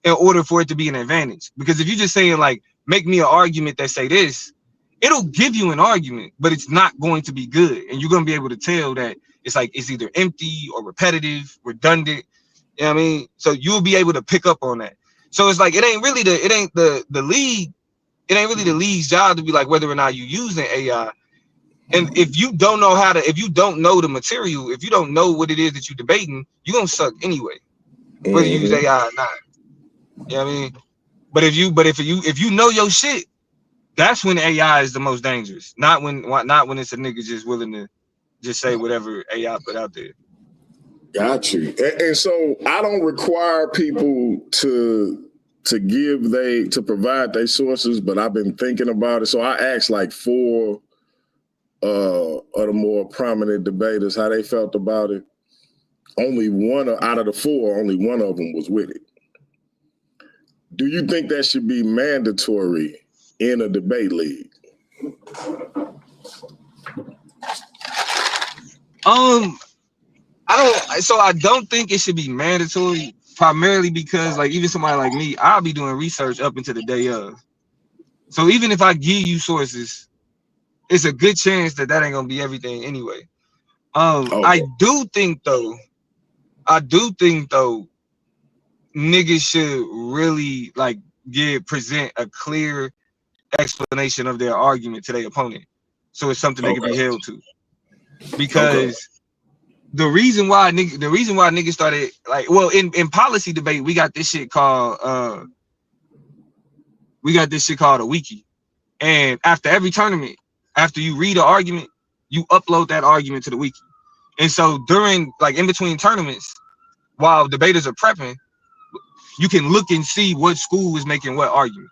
in order for it to be an advantage. Because if you're just saying, like, make me an argument that say this, it'll give you an argument, but it's not going to be good. And you're going to be able to tell that it's like, it's either empty or repetitive, redundant. You know what I mean? So you'll be able to pick up on that. So it's like, it ain't really the league's job to be like whether or not you're using AI. And if you don't know if you don't know the material, if you don't know what it is that you're debating, you're gonna suck anyway, whether you use AI or not. You know what I mean? But if you know your shit, that's when AI is the most dangerous. Not when it's a nigga just willing to just say whatever AI put out there. Got you. And so I don't require people to provide their sources, but I've been thinking about it. So I asked like 4 of the more prominent debaters how they felt about it. Only one out of the 4, only one of them was with it. Do you think that should be mandatory in a debate league? I don't think it should be mandatory, primarily because, like, even somebody like me, I'll be doing research up until the day of. So even if I give you sources, it's a good chance that ain't gonna be everything anyway. Okay. I do think though, niggas should really like present a clear explanation of their argument to their opponent, so it's something they can be held to. Because the reason why niggas started, like, well, in policy debate, we got this shit called a wiki, and after every tournament, after you read an argument, you upload that argument to the wiki. And so during, like, in between tournaments, while debaters are prepping, you can look and see what school is making what argument,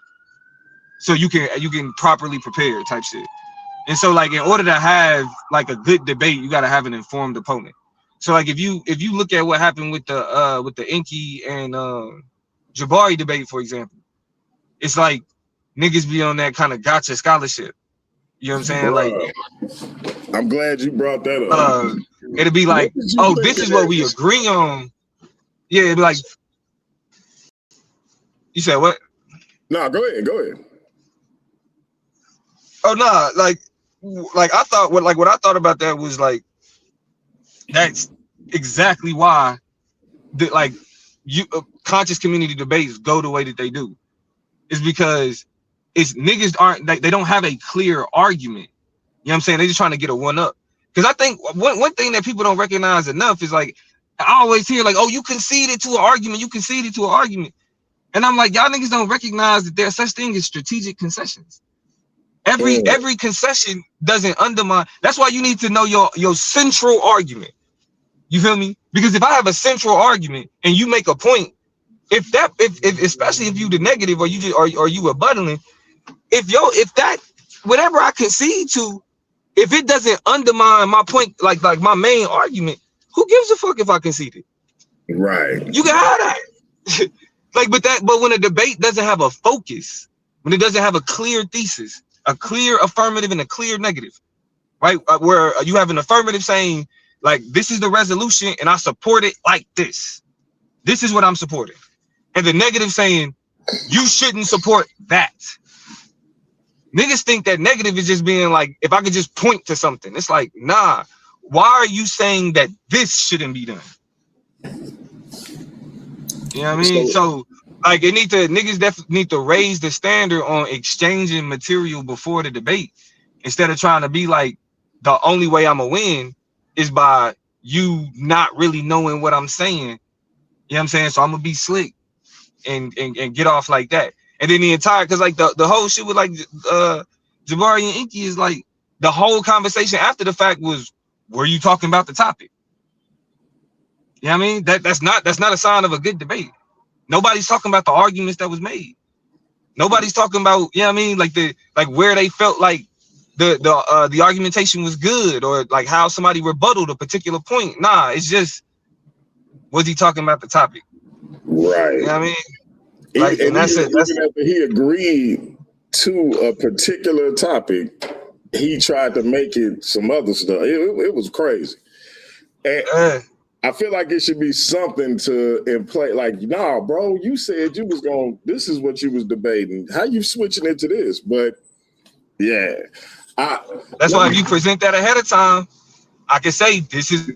so you can properly prepare type shit. And so, like, in order to have like a good debate, you got to have an informed opponent. So, like, if you look at what happened with the Inky and Jabari debate, for example, it's like niggas be on that kind of gotcha scholarship. You know what I'm saying? Like, I'm glad you brought that up. It'd be like, oh, this is what we agree on. Yeah, it'd be like, you said what? No, go ahead. Oh no, like I thought what I thought about that was like, that's exactly why conscious community debates go the way that they do. Is because it's niggas they don't have a clear argument. You know what I'm saying? They're just trying to get a one up. Because I think one thing that people don't recognize enough is, like, I always hear like, oh, you conceded to an argument. And I'm like, y'all niggas don't recognize that there's such thing as strategic concessions. Every concession doesn't undermine. That's why you need to know your central argument. You feel me? Because if I have a central argument and you make a point, if especially if you the negative or you rebuttaling, if that whatever I concede to, if it doesn't undermine my point, like my main argument, who gives a fuck if I conceded? Right. You can have that. Like, but when a debate doesn't have a focus, when it doesn't have a clear thesis, a clear affirmative and a clear negative, right? Where you have an affirmative saying, like, this is the resolution and I support it like this. This is what I'm supporting. And the negative saying, you shouldn't support that. Niggas think that negative is just being like, if I could just point to something. It's like, nah, why are you saying that this shouldn't be done? You know what I mean? So like, niggas definitely need to raise the standard on exchanging material before the debate, instead of trying to be like, the only way I'm gonna win is by you not really knowing what I'm saying. You know what I'm saying? So I'm gonna be slick and get off like that. And then the entire, because like the whole shit with like Jabari and Inky is like, the whole conversation after the fact was, were you talking about the topic? You know what I mean? That's not a sign of a good debate. Nobody's talking about the arguments that was made. Nobody's talking about, you know what I mean, like where they felt like the argumentation was good, or like how somebody rebutted a particular point. Nah, it's just, was he talking about the topic? Right. You know what I mean? Like, and that's it. Even after he agreed to a particular topic, he tried to make it some other stuff. It was crazy. And I feel like it should be something to in play. Like, nah, bro, you said you was this is what you was debating. How you switching into this? But yeah. That's why if you present that ahead of time, I can say this is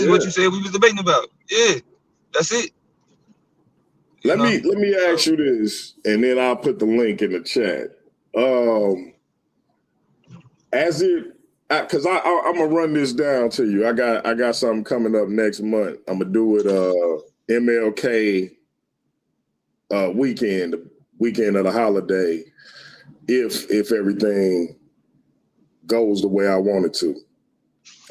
what you said we was debating about. Yeah, that's it. Let me ask you this, and then I'll put the link in the chat. Because I'm gonna run this down to you. I got something coming up next month. I'm gonna do it MLK weekend of the holiday, if everything goes the way I want it to.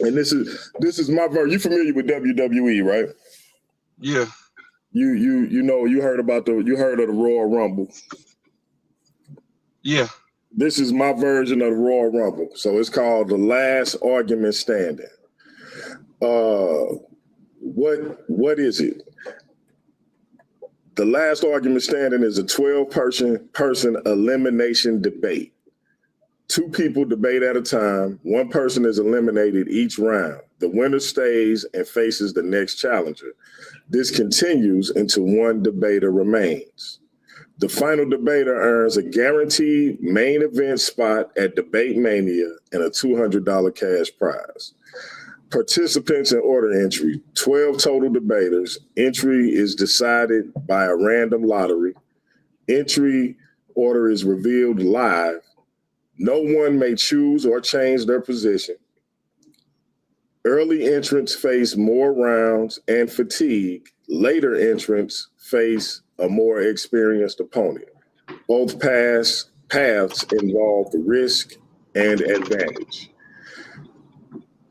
And this is my version. You familiar with WWE, right? Yeah. You heard of the Royal Rumble. Yeah. This is my version of the Royal Rumble. So it's called The Last Argument Standing. What is it? The Last Argument Standing is a 12-person elimination debate. 2 people debate at a time. 1 person is eliminated each round. The winner stays and faces the next challenger. This continues until 1 debater remains. The final debater earns a guaranteed main event spot at Debate Mania and a $200 cash prize. Participants in order entry, 12 total debaters. Entry is decided by a random lottery. Entry order is revealed live. No one may choose or change their position. Early entrants face more rounds and fatigue. Later entrants face a more experienced opponent. Both paths involve risk and advantage.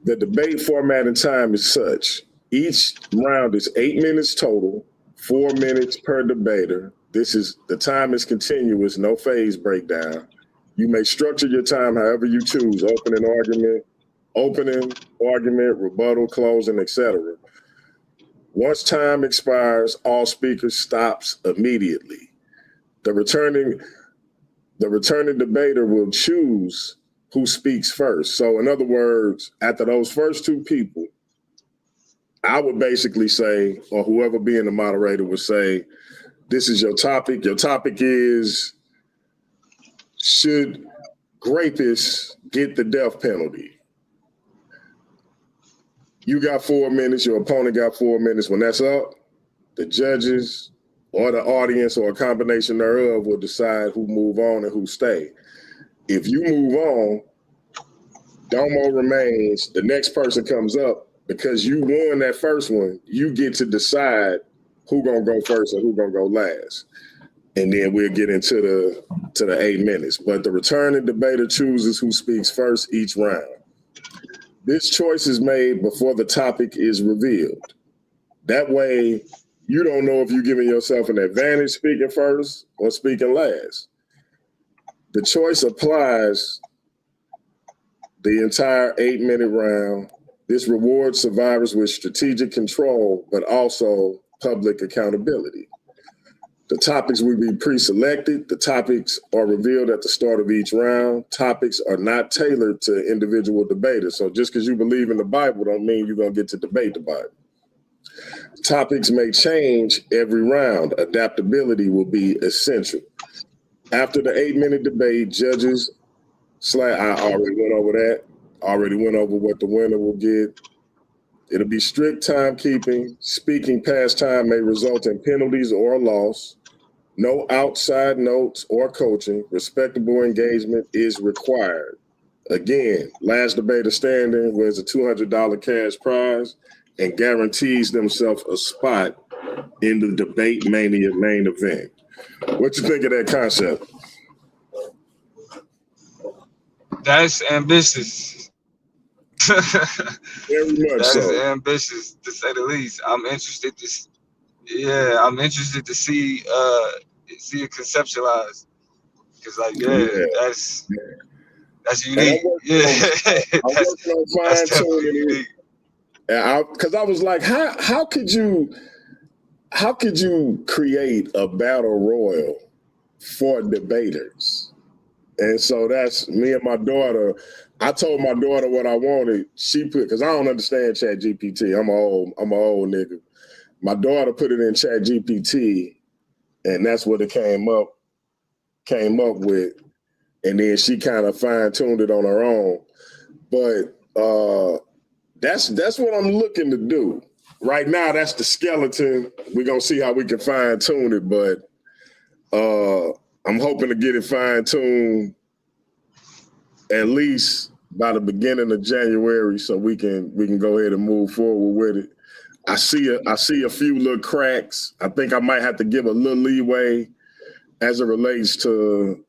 The debate format and time is such. Each round is 8 minutes total, 4 minutes per debater. The time is continuous, no phase breakdown. You may structure your time however you choose, opening argument, rebuttal, closing, etc. Once time expires, all speakers stops immediately. The returning debater will choose who speaks first. So in other words, after those first 2 people, I would basically say, or whoever being the moderator would say, this is your topic. Your topic is, should rapists get the death penalty? You got 4 minutes, your opponent got 4 minutes. When that's up, the judges or the audience or a combination thereof will decide who move on and who stay. If you move on, Domo remains, the next person comes up. Because you won that first one, you get to decide who gonna go first and who gonna go last. And then we'll get into the 8 minutes. But the returning debater chooses who speaks first each round. This choice is made before the topic is revealed. That way, you don't know if you're giving yourself an advantage speaking first or speaking last. The choice applies the entire 8-minute round. This rewards survivors with strategic control, but also public accountability. The topics will be pre-selected. The topics are revealed at the start of each round. Topics are not tailored to individual debaters. So just because you believe in the Bible don't mean you're going to get to debate the Bible. Topics may change every round. Adaptability will be essential. After the 8-minute debate, judges I already went over that. Already went over what the winner will get. It'll be strict timekeeping. Speaking past time may result in penalties or a loss. No outside notes or coaching. Respectable engagement is required. Again, last debater standing wins a $200 cash prize and guarantees themselves a spot in the Debate Mania main event. What you think of that concept? That's ambitious. Very much That's so. ambitious, to say the least. I'm interested to see it conceptualized. Cause like that's unique. I'm working on That's definitely fine-tuning unique. Because I was like, how could you create a battle royal for debators? And so that's me and my daughter. I told my daughter what I wanted. She put, because I don't understand Chat GPT. I'm an old nigga. My daughter put it in Chat GPT, and that's what it came up with. And then she kind of fine-tuned it on her own. But that's what I'm looking to do. Right now, that's the skeleton. We're going to see how we can fine-tune it, but I'm hoping to get it fine-tuned at least by the beginning of January so we can go ahead and move forward with it. I see a few little cracks. I think I might have to give a little leeway as it relates to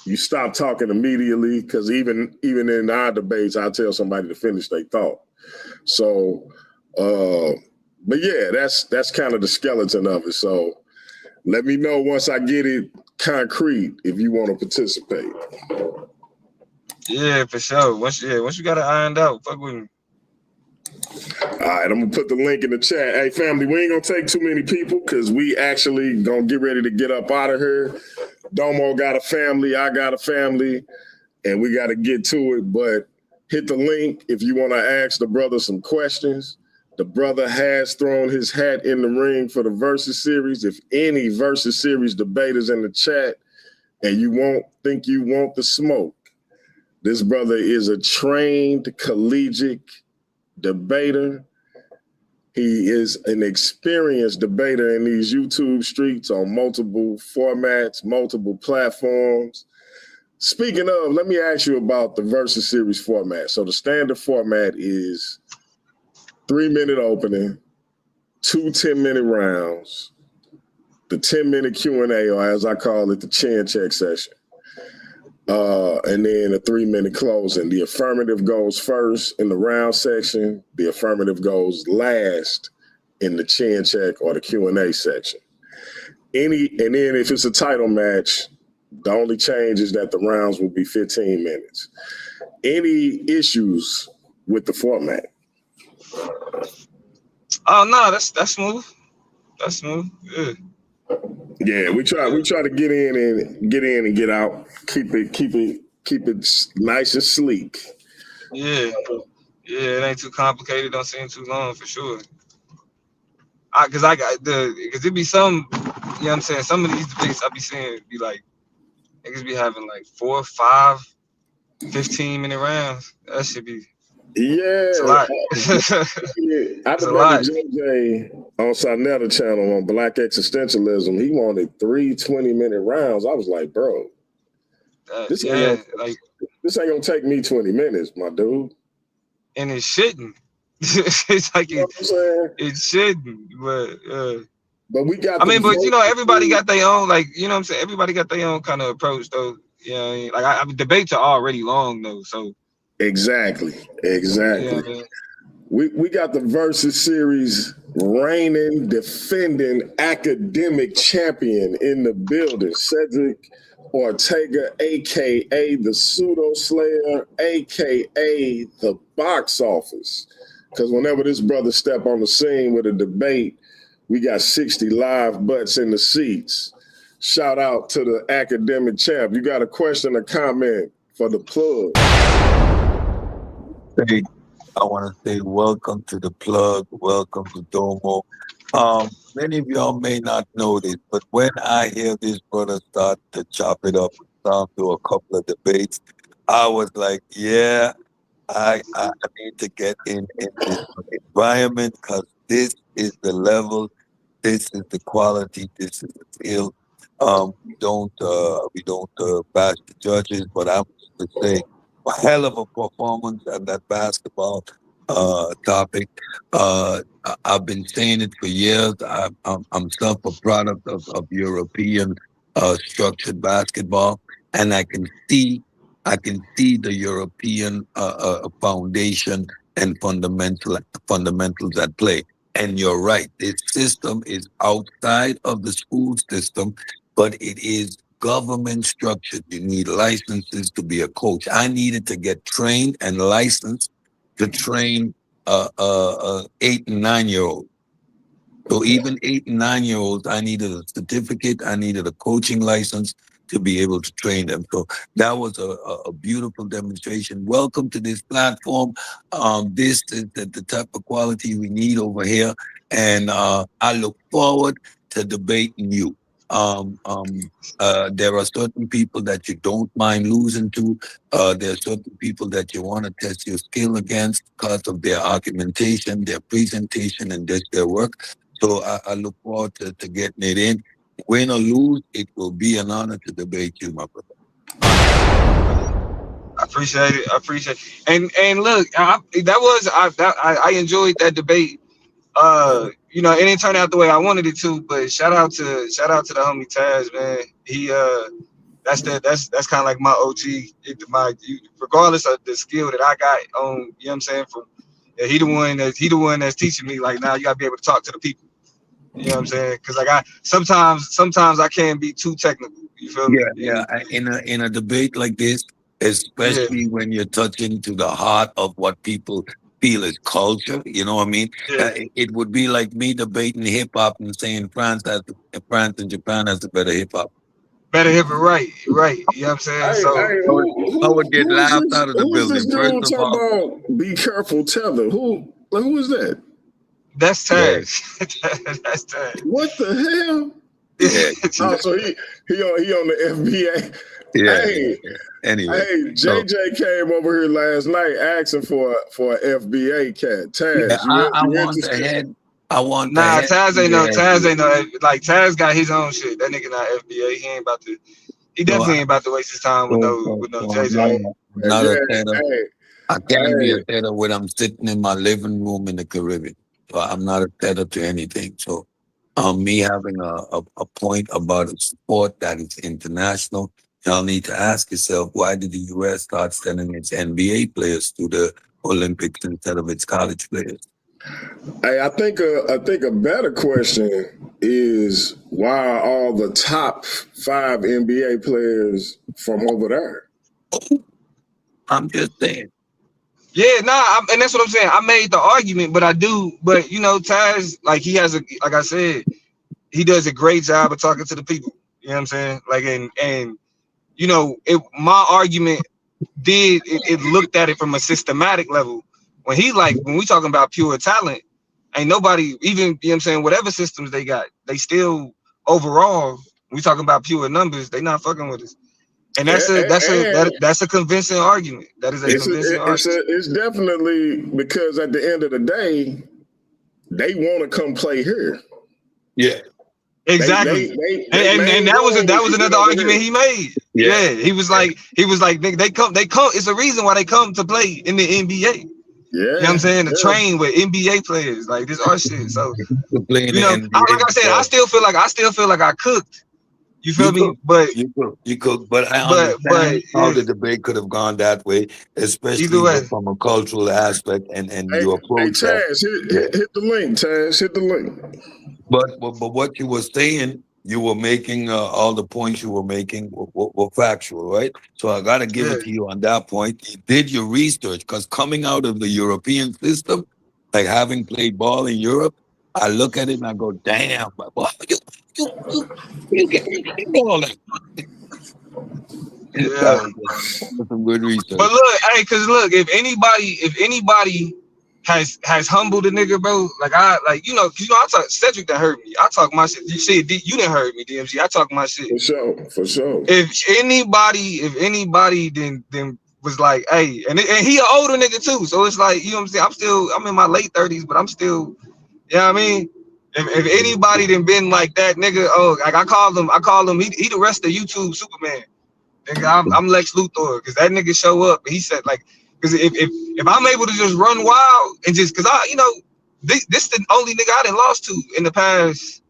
you stop talking immediately, because even in our debates, I tell somebody to finish their thought. So, but yeah, that's kind of the skeleton of it. So let me know once I get it concrete if you want to participate. Yeah, for sure. Once you got it ironed out, fuck with me. All right, I'm gonna put the link in the chat. Hey, family, we ain't gonna take too many people because we actually gonna get ready to get up out of here. Domo got a family, I got a family, and we got to get to it. But hit the link if you want to ask the brother some questions. The brother has thrown his hat in the ring for the Versus Series. If any Versus Series debaters in the chat and you want the smoke, this brother is a trained collegiate debater. He is an experienced debater in these YouTube streets on multiple formats, multiple platforms. Speaking of, let me ask you about the Versus Series format. So the standard format is 3-minute opening, 2 10-minute rounds, the 10-minute Q&A, or as I call it, the chin check session. And then a 3-minute closing. The affirmative goes first in the round section. The affirmative goes last in the chin check or the Q&A section. And then if it's a title match, the only change is that the rounds will be 15 minutes. Any issues with the format? Oh no, that's smooth. That's smooth. Yeah. Yeah, we try to get in and get out. Keep it nice and sleek. Yeah, it ain't too complicated. Don't seem too long for sure. Cause it be some, you know what I'm saying. Some of these debates I be seeing be like, niggas be having like 4, 5, 15-minute rounds. That should be. Yeah, it's a lot. I debated JJ on Sarnetta channel on Black Existentialism. He wanted 3 20-minute rounds. I was like, bro, this ain't gonna take me 20 minutes, my dude. And it shouldn't. It's like it shouldn't, but we got. But you know, everybody got their own, like, you know what I'm saying. Everybody got their own kind of approach, though. You know what I mean? Like, debates are already long, though. So exactly. Yeah, we got the Versus Series reigning, defending academic champion in the building, Cedric Ortega, aka the Pseudo Slayer, aka the box office. Because whenever this brother step on the scene with a debate, We got 60 live butts in the seats. Shout out to the academic champ. You got a question or comment for the plug? Hey, I want to say welcome to the plug. Welcome to Domo. Many of y'all may not know this, but when I hear this brother start to chop it up down to a couple of debates, I was like, yeah, I need to get in this environment because this is the level, this is the quality, this is the field. We don't bash the judges, but I'm to say a hell of a performance on that basketball topic. I've been saying it for years. I'm self a product of European structured basketball, and I can see the European foundation and fundamentals at play. And you're right, this system is outside of the school system, but it is government structured. You need licenses to be a coach. I needed to get trained and licensed to train 8 and 9 year olds. So even 8 and 9 year olds, I needed a certificate, I needed a coaching license to be able to train them. So that was a beautiful demonstration. Welcome to this platform. This is the type of quality we need over here. And I look forward to debating you. There are certain people that you don't mind losing to. There are certain people that you want to test your skill against because of their argumentation, their presentation, and just their work. So I look forward to getting it in. Win or lose, it will be an honor to debate you, my brother. I appreciate it. I appreciate it. And look, I enjoyed that debate. And it turned out the way I wanted it to. But shout out to the homie Taz, man. He that's kind of like my OG. Regardless of the skill that I got on, you know what I'm saying? He the one that's teaching me like, now you gotta be able to talk to the people. You know what I'm saying? Because like sometimes I can be too technical. You feel me? Yeah. In a debate like this, Yeah. especially when you're touching to the heart of what people feel is culture, you know what I mean? Yeah. It would be like me debating hip hop and saying France and Japan has the better hip hop. Better hip it right. You know what I'm saying? Hey, So I would get laughed out of the who is this building. First dude of talking all, about be careful tether? Who is that? that's yeah, Taz. That's Taz. What the hell? yeah, Oh, so he on the FBA. yeah. Hey, Anyway, so JJ came over here last night asking for an FBA cat. yeah, Taz, I you want the interested? head. I want the Nah, head. Taz ain't no Yeah. like Taz got his own shit. That nigga not FBA. He So, definitely ain't about to waste his time with no JJ. I'm not Yeah, a tether. hey, I can't be hey. a tether when I'm sitting in my living room in the Caribbean. So I'm not a tether to anything. So me having a point about a sport that is international, y'all need to ask yourself, why did the US start sending its NBA players to the Olympics instead of its college players? Hey, I think a better question is why are all the top 5 NBA players from over there? I'm just saying. Yeah, and that's what I'm saying. I made the argument, but Taz, like like I said, he does a great job of talking to the people. You know what I'm saying? Like, and my argument it looked at it from a systematic level. When we talking about pure talent, ain't nobody even, you know what I'm saying, whatever systems they got, they still overall, we talking about pure numbers, they not fucking with us. And that's a convincing argument. That is a convincing argument. It's definitely because at the end of the day, they want to come play here. Yeah. Exactly. And that was another argument he made. Yeah. He was like, they come, it's a reason why they come to play in the NBA. Yeah. You know what I'm saying? To train with NBA players. Like, this our shit. So, like I said, I still feel like I cooked. You feel me? But you could, but I understand how the debate could have gone that way, especially from a cultural aspect, and you approach that. Taz, hit the link, Taz. Hit the link. But what you were saying, you were making all the points you were making were factual, right? So I got to give it to you on that point. You did your research, because coming out of the European system, like having played ball in Europe, I look at it and I go, damn, but boy, you get all that. Yeah. That was some good research. But look, hey, cause look, if anybody has humbled a nigga, bro, like you know, I talk Cedric that hurt me. I talk my shit. You didn't hurt me, DMG. I talk my shit. For sure. If anybody then was like, hey, and he an older nigga too, so it's like, you know what I'm saying? I'm in my late 30s, but I'm still, you know what I mean? If anybody then been like that nigga, oh, like I call him, he the rest of YouTube Superman. Nigga, I'm Lex Luthor, because that nigga show up. He said, like, because if I'm able to just run wild and just, because I, you know, this the only nigga I done lost to in the past,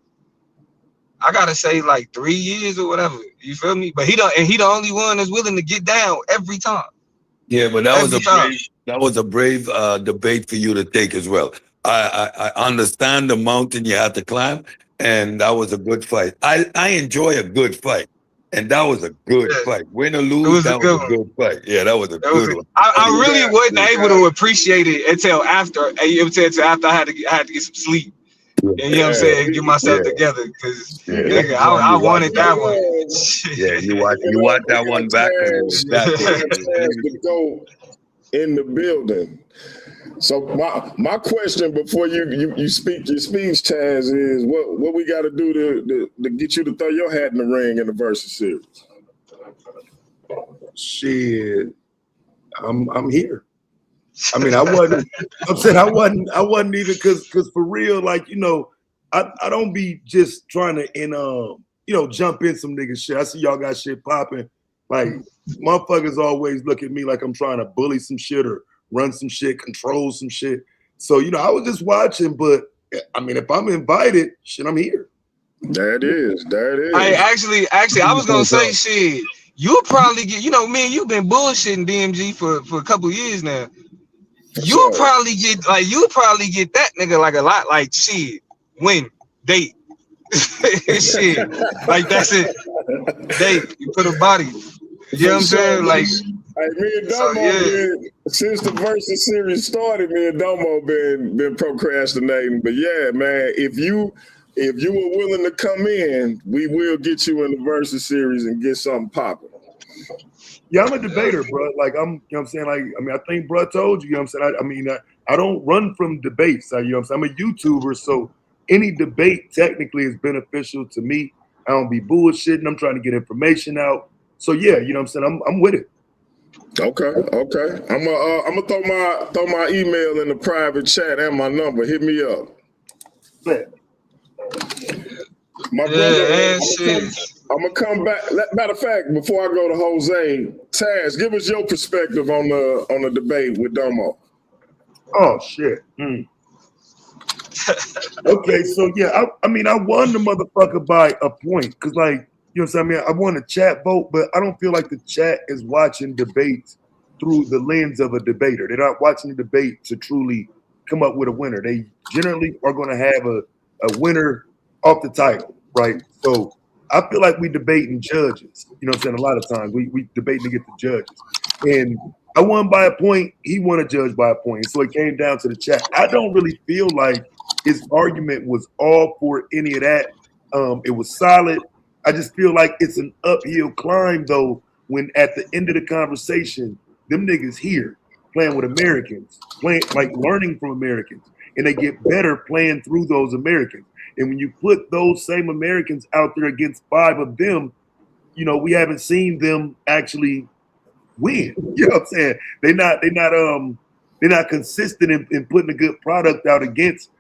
I gotta say, like 3 years or whatever. You feel me? But he the only one that's willing to get down every time. Yeah, but that was a brave debate for you to take as well. I understand the mountain you had to climb, and that was a good fight. I enjoy a good fight. And that was a good fight. Win or lose, that was a good fight. Yeah, that was a good one. I really wasn't able to appreciate it until after. Until after I had to get some sleep. And you know what I'm saying? Get myself together, because nigga, I wanted that one. Yeah, you watch that one back. To go in the building. So my question before you speak your speech, Chaz, is what we got to do to get you to throw your hat in the ring in the Versus series? Shit, I'm here. I mean, I wasn't even because for real, like, you know, I don't be just trying to jump in some nigga shit. I see y'all got shit popping. Like, motherfuckers always look at me like I'm trying to bully some shit or run some shit, control some shit. So, you know, I was just watching, but I mean, if I'm invited, shit, I'm here. There it is. Hey, actually, I was gonna say, shit, you'll probably get, you know, me and you've been bullshitting DMG for a couple years now. You'll probably get that nigga like a lot, like shit, win, date. Shit. Like that's it. Date, you put a body. You know what I'm saying? Like, hey, me and Domo since the Versus series started, me and Domo been procrastinating. But yeah, man, if you were willing to come in, we will get you in the Versus series and get something popping. Yeah, I'm a debater, bro. Like, you know what I'm saying? Like, I mean, I think bro told you, you know what I'm saying? I don't run from debates. You know what I'm saying? I'm a YouTuber, so any debate technically is beneficial to me. I don't be bullshitting. I'm trying to get information out. So yeah, you know what I'm saying? I'm with it. Okay. I'm gonna throw my email in the private chat and my number. Hit me up. Man. My brother, I'm gonna come back. Matter of fact, before I go to Jose, Taz, give us your perspective on the debate with Domo. Oh shit. Okay, so yeah, I mean, I won the motherfucker by a point, because, like, you know what I'm saying? I won a chat vote, but I don't feel like the chat is watching debates through the lens of a debater. They're not watching the debate to truly come up with a winner. They generally are going to have a winner off the title, right? So I feel like we debating judges. You know what I'm saying? A lot of times we debating to get the judges. And I won by a point. He won a judge by a point. So it came down to the chat. I don't really feel like his argument was all for any of that. It was solid. I just feel like it's an uphill climb, though, when at the end of the conversation, them niggas here playing with Americans, playing, like, learning from Americans, and they get better playing through those Americans. And when you put those same Americans out there against 5 of them, you know, we haven't seen them actually win. You know what I'm saying? They're not consistent in putting a good product out against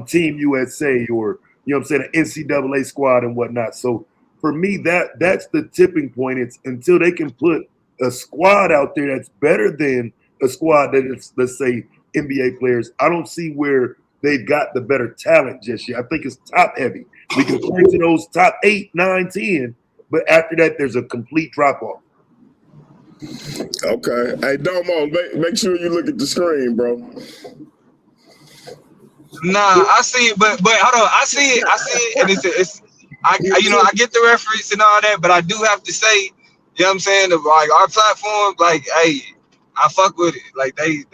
Team USA or, you know what I'm saying, an NCAA squad and whatnot. So for me, that's the tipping point. It's until they can put a squad out there that's better than a squad that is, let's say, NBA players. I don't see where they've got the better talent just yet. I think it's top heavy. We can point to those top 8, 9, 10, but after that, there's a complete drop off. Okay. Hey, Domo, make sure you look at the screen, bro. Nah, I see it, but hold on, I see it, and I get the reference and all that, but I do have to say, you know what I'm saying, like, our platform, like, hey, I fuck with it, like, they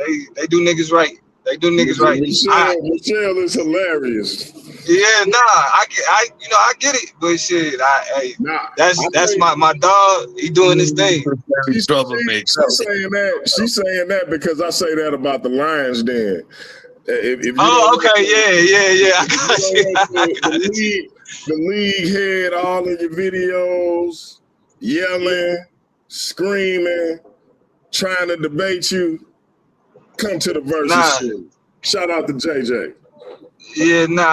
do niggas right. They do niggas right. Michelle is hilarious. Yeah, nah, I get it, but shit, Nah, that's my dog. He doing his thing. she's Troublemaker. saying that. She's saying that because I say that about the Lions. Then, if you Okay, yeah, I got you. the league had all of your videos, yelling, screaming, trying to debate you. Come to the versus shit. Shout out to JJ. Yeah, no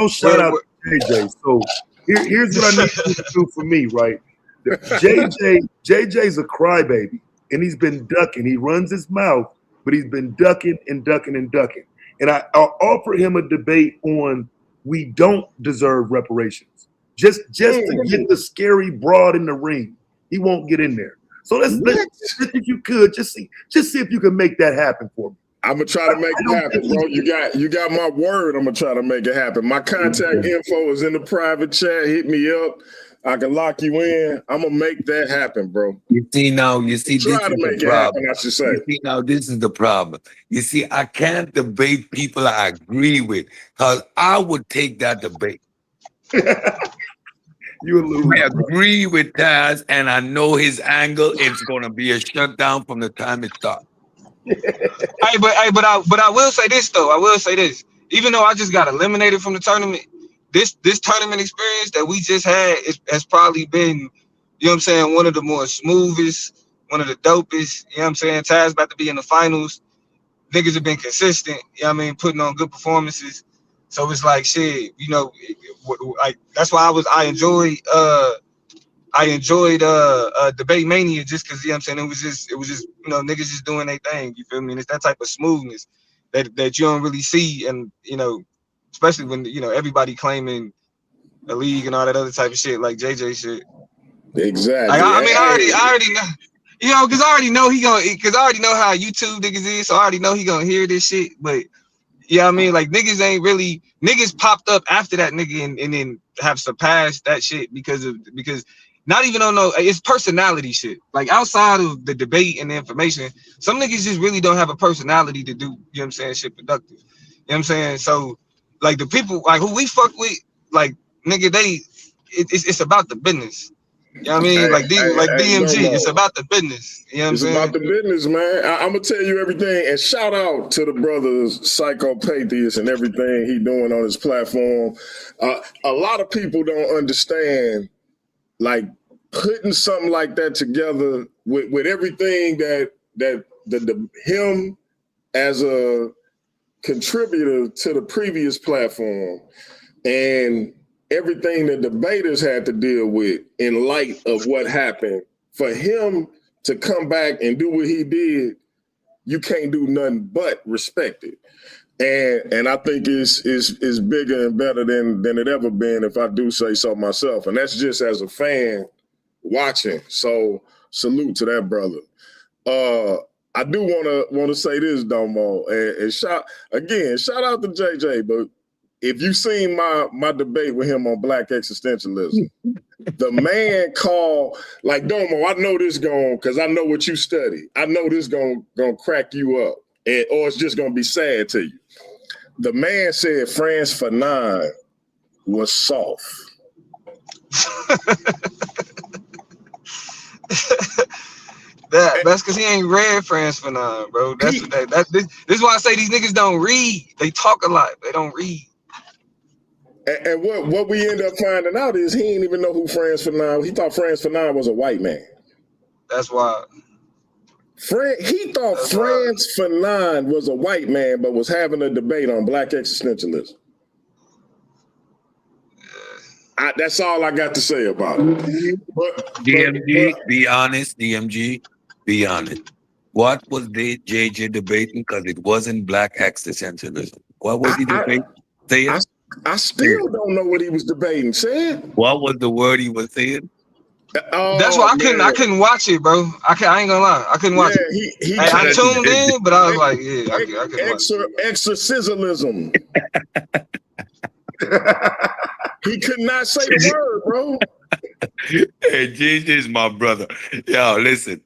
shout out to JJ. So here's what I need you to do for me, right? JJ's a crybaby, and he's been ducking. He runs his mouth, but he's been ducking and ducking and ducking. And I'll offer him a debate on we don't deserve reparations. Just to get the scary broad in the ring. He won't get in there. So let's if you could just see if you can make that happen for me. I'm gonna try to make it happen, bro. You got my word. I'm gonna try to make it happen. My contact info is in the private chat. Hit me up. I can lock you in. I'm gonna make that happen, bro. You see, this is the problem. I should say. You see, now this is the problem. You see, I can't debate people I agree with because I would take that debate. I agree with Taz, and I know his angle. It's gonna be a shutdown from the time it starts. But I will say this though. I will say this. Even though I just got eliminated from the tournament, this tournament experience that we just had has probably been, you know what I'm saying, one of the more smoothest, one of the dopest. You know what I'm saying? Taz about to be in the finals. Niggas have been consistent. You know what I mean? Putting on good performances. So it's like shit. You know, like that's why I enjoyed Debate Mania just because, you know what I'm saying, it was just you know, niggas just doing their thing, you feel me? And it's that type of smoothness that you don't really see, and you know, especially when, you know, everybody claiming a league and all that other type of shit like JJ shit. Exactly. Like, I already know, you know, because I already know how YouTube niggas is, so I already know he gonna hear this shit. But yeah, I mean, like niggas popped up after that nigga and then have surpassed that shit because not even on it's personality shit. Like outside of the debate and the information, some niggas just really don't have a personality to do, you know what I'm saying, shit productive. You know what I'm saying? So like the people like who we fuck with, like nigga, it's about the business. You know what I mean? Like DMG, it's about the business. You know what I'm saying? It's about the business, man. I'm gonna tell you everything, and shout out to the brothers Psychopatheist and everything he doing on his platform. A lot of people don't understand, like putting something like that together with everything that him as a contributor to the previous platform and everything the debaters had to deal with in light of what happened. For him to come back and do what he did, you can't do nothing but respect it. And I think it's bigger and better than it ever been, if I do say so myself. And that's just as a fan watching. So salute to that brother. I do want to say this, Domo, and shout out to JJ. But if you've seen my debate with him on Black existentialism, the man called, like, Domo, I know this because I know what you study. I know this gonna crack you up, or it's just gonna be sad to you. The man said Frantz Fanon was soft. That's because he ain't read Frantz Fanon, bro. This is why I say these niggas don't read. They talk a lot. They don't read. And what we end up finding out is he didn't even know who Frantz Fanon. He thought Frantz Fanon was a white man. That's why. He thought Frantz Fanon was a white man, but was having a debate on Black existentialism. That's all I got to say about it. DMG, be honest. DMG, be honest. What was JJ debating? Because it wasn't Black existentialism. What was he debating? Say it. I still don't know what he was debating. Say it. What was the word he was saying? That's why I couldn't watch it, bro. I ain't gonna lie, I couldn't watch it. I tuned in, but I was like, I couldn't watch it. Exorcism. He could not say the word, bro. Hey, JJ is my brother. Yo, listen,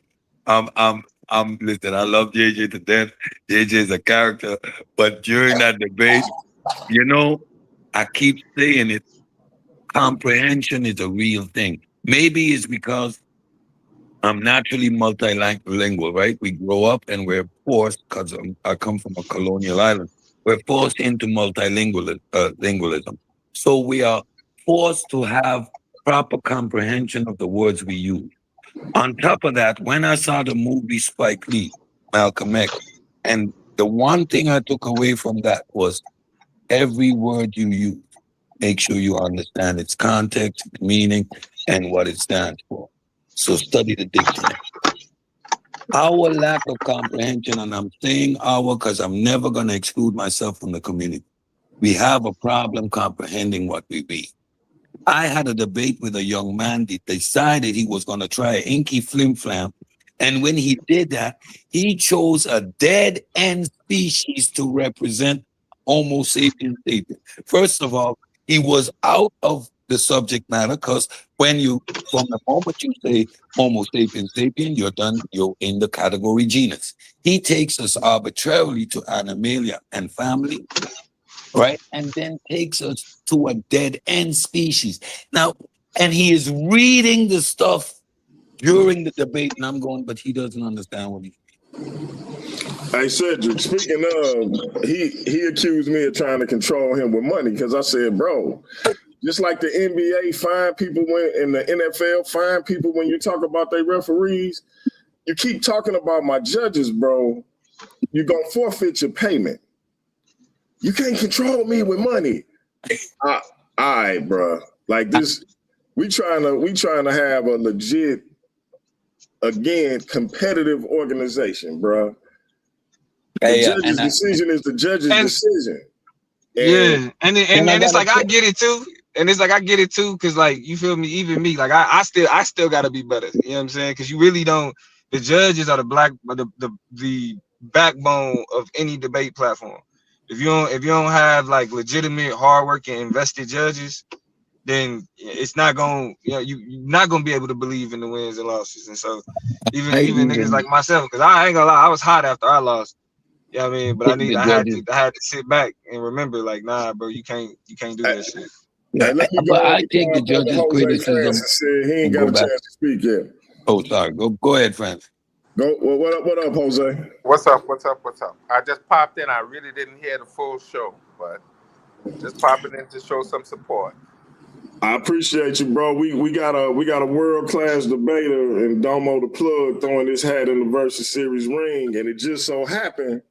Listen, I love JJ to death. JJ is a character, but during that debate, you know, I keep saying it. Comprehension is a real thing. Maybe it's because I'm naturally multilingual, right? We grow up and we're forced, because I come from a colonial island, we're forced into lingualism. So we are forced to have proper comprehension of the words we use. On top of that, when I saw the movie Spike Lee, Malcolm X, and the one thing I took away from that was every word you use, make sure you understand its context, meaning, and what it stands for. So study the dictionary. Our lack of comprehension, and I'm saying our because I'm never going to exclude myself from the community. We have a problem comprehending what we read. I had a debate with a young man that decided he was going to try an inky flim flam. And when he did that, he chose a dead end species to represent Homo sapiens sapiens. First of all, he was out of the subject matter because from the moment you say Homo sapiens sapien, you're in the category genus. He takes us arbitrarily to Animalia and family, right? And then takes us to a dead end species. Now, and he is reading the stuff during the debate, and I'm going, but he doesn't understand what he's Hey Cedric, speaking of, he accused me of trying to control him with money because I said, bro, just like the NBA fine people in the NFL fine people when you talk about their referees, you keep talking about my judges, bro, you're going to forfeit your payment. You can't control me with money. All right, bro. Like this, we trying to have a legit, again, competitive organization, bro. The judge's decision is the judge's decision. And it's like I get it too. And it's like I get it too, because like you feel me, even me, like I still gotta be better. You know what I'm saying? Because you really don't. The judges are the backbone of any debate platform. If you don't have like legitimate, hardworking, invested judges, then it's not gonna, you're not gonna be able to believe in the wins and losses. And so even niggas like myself, because I ain't gonna lie, I was hot after I lost. Yeah, I mean, but I had to sit back and remember, like, nah, bro, you can't do that shit. Yeah, but I take the judge's criticism. He ain't got a chance to speak yet. Oh, sorry. Go ahead, Francis. Go. Well, what up, Jose? What's up? I just popped in. I really didn't hear the full show, but just popping in to show some support. I appreciate you, bro. We got a world-class debater in Domo the Plug throwing his hat in the Versus Series ring, and it just so happened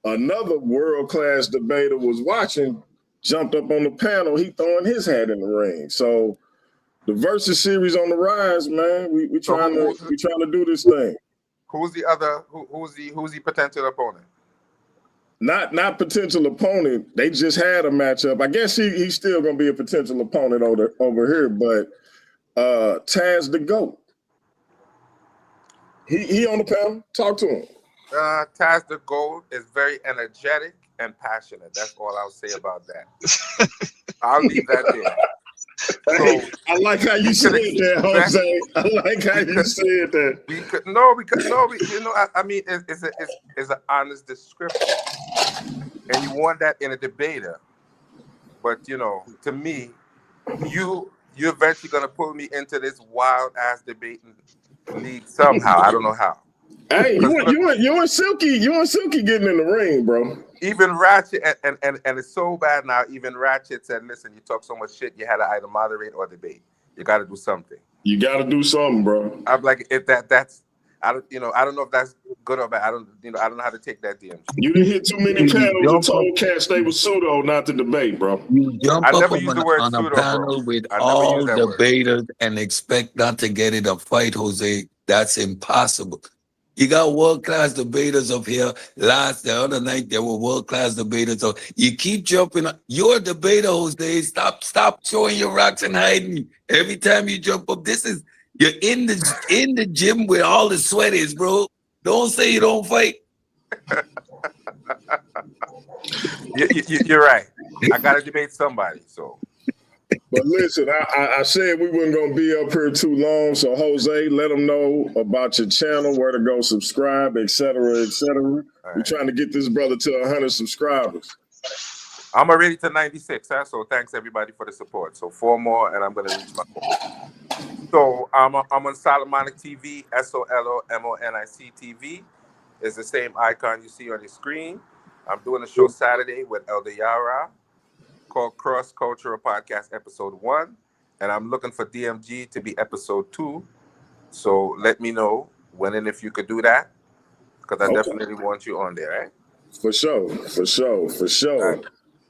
another world-class debater was watching, jumped up on the panel, he throwing his hat in the ring. So the Versus Series on the rise, man. We trying to do this thing. Who's the other? Who's the potential opponent? Not potential opponent. They just had a matchup. I guess he's still gonna be a potential opponent over here, but Taz the GOAT. He on the panel. Talk to him. Taz the GOAT is very energetic and passionate. That's all I'll say about that. I'll leave that there. Hey, so, I like how you said that, Jose. I like how you said that. I mean, it's an honest description, and you want that in a debater. But to me, you're eventually gonna pull me into this wild ass debating league somehow. I don't know how. Hey, you and Silky getting in the ring, bro. Even Ratchet and it's so bad now. Even Ratchet said, "Listen, you talk so much shit. You had to either moderate or debate. You got to do something. You got to do something, bro." I'm like, if that's, I don't know if that's good or bad. I don't know how to take that DMG. You didn't hit too many panels and told cats they were pseudo not to debate, bro. You jump up on a panel with all debaters and expect not to get in a fight, Jose. That's impossible. You got world-class debaters up here. The other night, there were world-class debaters. So you keep jumping. You're a debater, Jose. Stop showing your rocks and hiding. Every time you jump up, you're in the gym with all the sweaties, bro. Don't say you don't fight. You're right. I got to debate somebody, so. But listen, I said we weren't going to be up here too long. So, Jose, let them know about your channel, where to go subscribe, et cetera, et cetera. We're trying to get this brother to 100 subscribers. I'm already to 96, so thanks everybody for the support. So 4 more, and I'm going to reach my goal. So I'm on Solomonic TV, SOLOMONIC TV. It's the same icon you see on your screen. I'm doing a show Saturday with Elder Yara called Cross Cultural Podcast Episode 1. And I'm looking for DMG to be Episode 2. So let me know when and if you could do that, because I definitely want you on there, right? For sure. Right.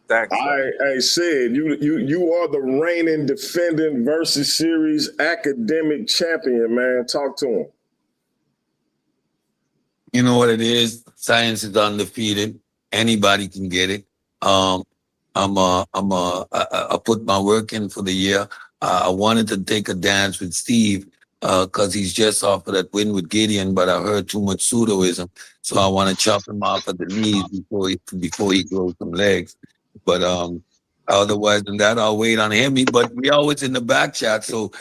Thanks. I said you are the reigning defending versus series academic champion, man. Talk to him. You know what it is? Science is undefeated. Anybody can get it. I put my work in for the year. I wanted to take a dance with Steve because he's just off of that win with Gideon, but I heard too much pseudoism, so I want to chop him off at the knees before he grows some legs. But otherwise than that, I'll wait on him. But we always in the back chat, so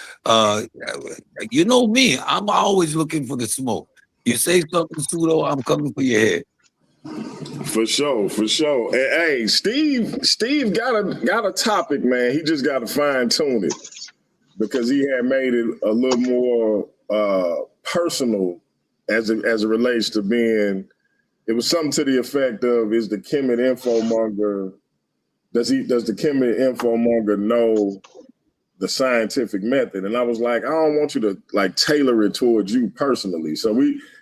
you know me, I'm always looking for the smoke. You say something pseudo, I'm coming for your head. For sure. And, hey, Steve got a topic, man. He just got to fine tune it because he had made it a little more personal as it relates to being. It was something to the effect of: is the Kemet infomonger? Does the Kemet infomonger know the scientific method? And I was like, I don't want you to like tailor it towards you personally. So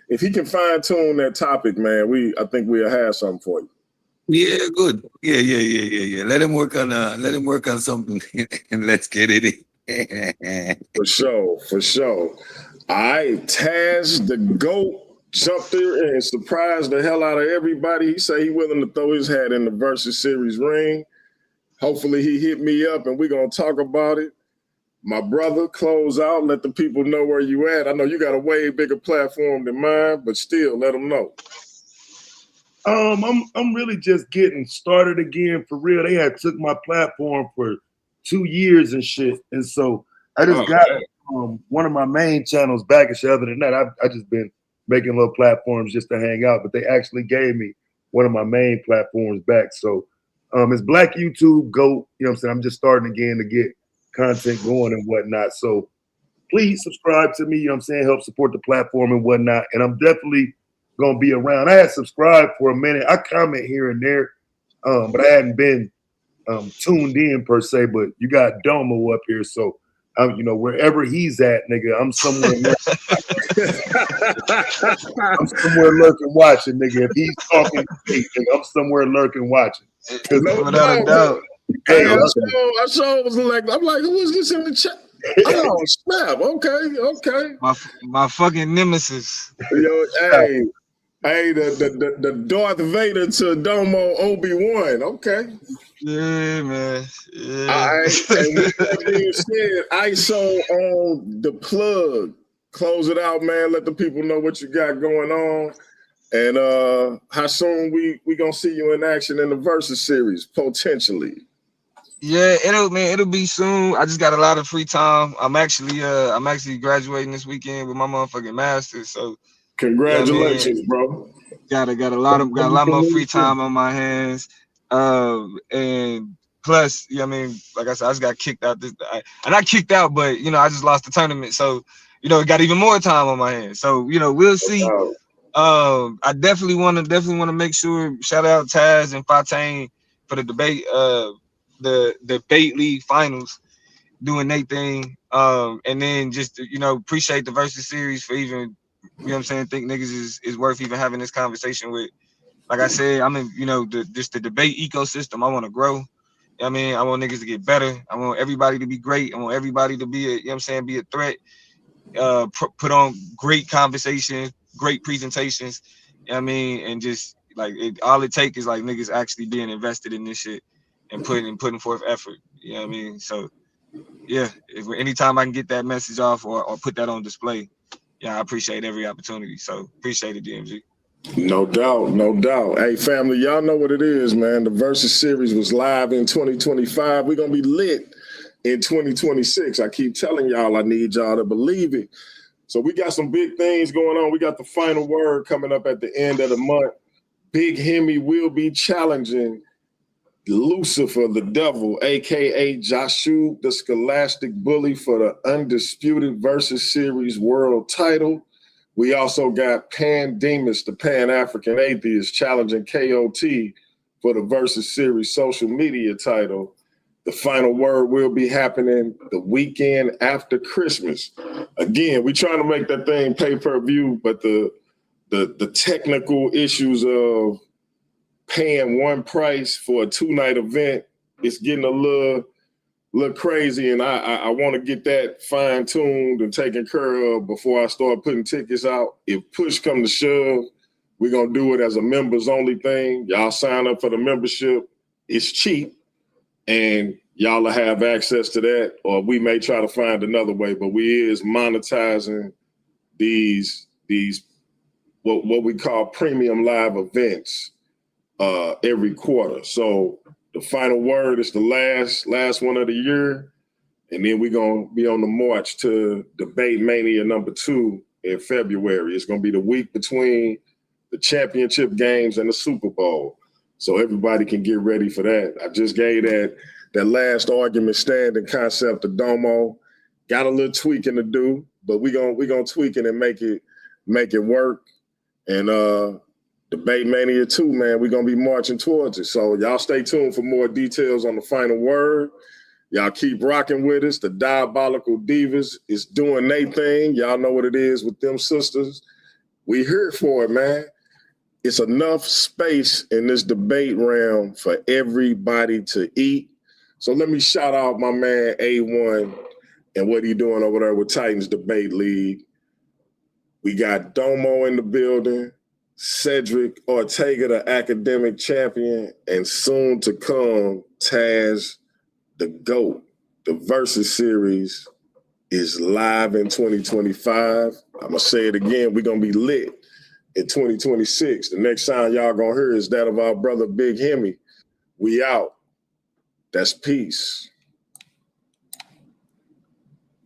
if he can fine tune that topic, man, I think we'll have something for you. Yeah, good. Yeah. Let him work on something and let's get it in. For sure. All right, Taz the GOAT jumped there and surprised the hell out of everybody. He said he's willing to throw his hat in the Versus Series ring. Hopefully he hit me up and we're going to talk about it. My brother, close out. Let the people know where you at. I know you got a way bigger platform than mine, but still, let them know. I'm really just getting started again for real. They had took my platform for 2 years and shit, and so I just got one of my main channels back. And shit. Other than that, I just been making little platforms just to hang out. But they actually gave me one of my main platforms back. So it's Black YouTube GOAT. You know what I'm saying? I'm just starting again to get content going and whatnot. So please subscribe to me, you know what I'm saying? Help support the platform and whatnot. And I'm definitely going to be around. I had subscribed for a minute. I comment here and there, but I hadn't been tuned in per se. But you got Domo up here. So, wherever he's at, nigga, I'm somewhere I'm somewhere lurking watching, nigga. If he's talking to me, nigga, I'm somewhere lurking watching. Without a doubt. Hey, I saw was like, I'm like, who is this in the chat? Oh, snap. Okay. My fucking nemesis. Yo, hey, the Darth Vader to Domo Obi-Wan. Okay. Yeah, man. Yeah. All right. And with that being said, ISO on the plug. Close it out, man. Let the people know what you got going on. And how soon we gonna see you in action in the Versus Series, potentially. Yeah, it'll be soon. I just got a lot of free time. I'm actually graduating this weekend with my motherfucking master's. So congratulations, bro. Got a lot more free time on my hands. And plus, like I said, I just got kicked out and I kicked out, but I just lost the tournament. So, it got even more time on my hands. So, we'll see. I definitely want to make sure, shout out Taz and Fatane for the debate, the debate league finals, doing their thing. And then just appreciate the Versus Series for even, think niggas is worth even having this conversation with. Like I said, I'm in, the debate ecosystem. I want to grow. I want niggas to get better. I want everybody to be great. I want everybody to be be a threat. Put on great conversations, great presentations. And just like all it takes is like niggas actually being invested in this shit and putting forth effort. You know what I mean? So yeah, anytime I can get that message off or put that on display, I appreciate every opportunity. So appreciate it, DMG. No doubt. Hey, family, y'all know what it is, man. The Versus Series was live in 2025. We're going to be lit in 2026. I keep telling y'all, I need y'all to believe it. So we got some big things going on. We got the final word coming up at the end of the month. Big Hemi will be challenging Lucifer, the devil, a.k.a. Joshua, the Scholastic Bully, for the Undisputed Versus Series world title. We also got Pandemus, the Pan-African Atheist, challenging KOT for the Versus Series social media title. The final word will be happening the weekend after Christmas. Again, we trying to make that thing pay-per-view, but the technical issues of paying one price for a 2-night event is getting a little crazy, and I want to get that fine-tuned and taken care of before I start putting tickets out. If push come to shove, we're going to do it as a members-only thing. Y'all sign up for the membership. It's cheap, and y'all will have access to that, or we may try to find another way, but we is monetizing these what we call premium live events every quarter. So the final word is the last one of the year, and then we're going to be on the march to Debate Mania #2 in February. It's going to be the week between the championship games and the Super Bowl, so everybody can get ready for that. I just gave that last argument standing concept to Domo. Got a little tweaking to do, but we gonna tweak it and make it work. And Debate Mania 2, man, we're gonna be marching towards it. So y'all stay tuned for more details on the final word. Y'all keep rocking with us. The Diabolical Divas is doing their thing. Y'all know what it is with them sisters. We here for it, man. It's enough space in this debate realm for everybody to eat. So let me shout out my man A1 and what he doing over there with Titans Debate League. We got Domo in the building, Cedric Ortega, the academic champion, and soon to come, Taz, the GOAT. The Versus Series is live in 2025. I'm going to say it again. We're going to be lit in 2026. The next sound y'all going to hear is that of our brother Big Hemi. We out. That's peace.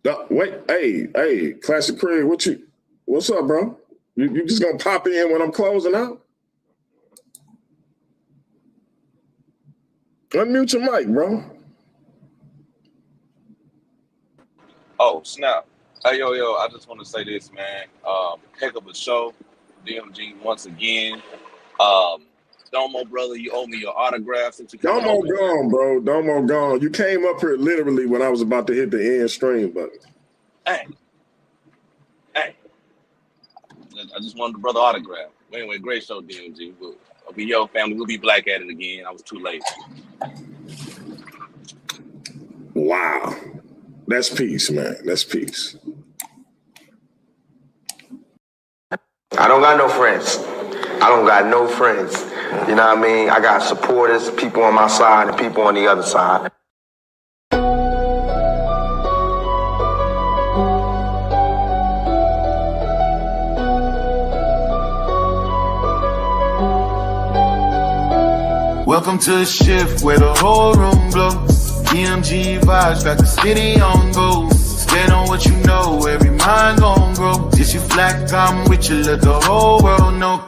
No, wait, hey, Classic Craig, what's up, bro? You just gonna pop in when I'm closing out? Unmute your mic, bro. Oh, snap. Hey, yo, I just want to say this, man. Heck of a show. DMG once again. Domo, brother, you owe me your autograph. Domo gone, bro. Domo gone. You came up here literally when I was about to hit the end stream button. Hey. I just wanted the brother autograph. Anyway, great show, DMG. I'll be your family. We'll be black at it again. I was too late. Wow. That's peace, man. That's peace. I don't got no friends. You know what I mean? I got supporters, people on my side and people on the other side. Welcome to the shift where the whole room glows. DMG vibes got the city on go. Stand on what you know, every mind gon' grow. This you flat, I'm with you, let the whole world know.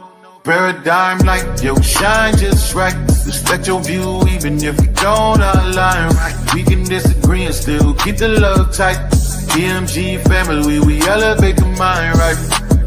Paradigm like, yo, shine just right. Respect your view even if we don't align right. We can disagree and still keep the love tight. DMG family, we elevate the mind right.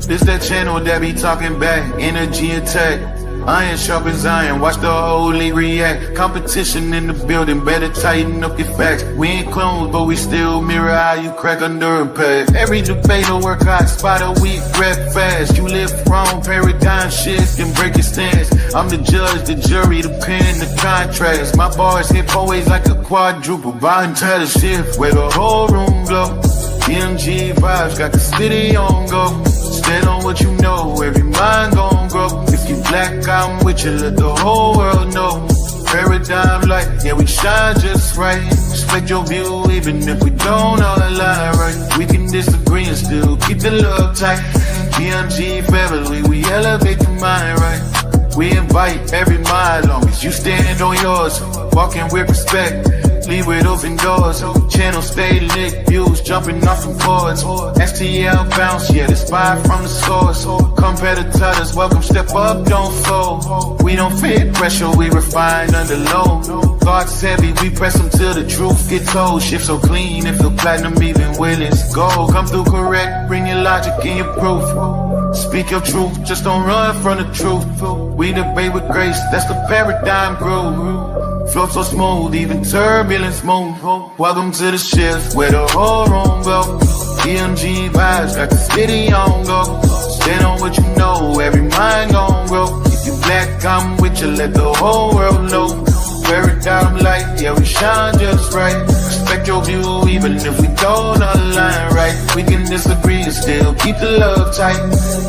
This that channel that be talking back, energy attack. Iron sharpens iron, watch the whole league react. Competition in the building, better tighten up your facts. We ain't clones, but we still mirror how you crack under impact. Every debater work hard, spot a week, rep fast. You live wrong, paradigm shift, and break your stance. I'm the judge, the jury, the pen, the contrast. My bars hit always like a quadruple. Buying title shift, where the whole room glow. DMG vibes, got the city on go. Stand on what you know, every mind gon' grow. If you black, I'm with you, let the whole world know. Paradigm like, yeah, we shine just right. Respect your view, even if we don't all align right. We can disagree and still keep the love tight. DMG family, we elevate the mind right. We invite every mind, long as you stand on yours. Walking with respect. leave with open doors. Channel stay lit, views jumping off from boards. STL bounce, yeah, the spy from the source. Competitors, welcome, step up, don't fold. We don't fit pressure, we refine under low. Thoughts heavy, we press them till the truth get told. Shift so clean, it feel platinum even when it's gold. Come through correct, bring your logic and your proof. Speak your truth, just don't run from the truth. We debate with grace, that's the paradigm groove. Flow so smooth, even turbulence move. Welcome to the shift, where the whole room go. DMG vibes, got the city on go. Stand on what you know, every mind gon' grow. If you black, I'm with you, let the whole world know. Paradigm light, yeah, we shine just right. Respect your view, even if we don't align right. We can disagree and still keep the love tight.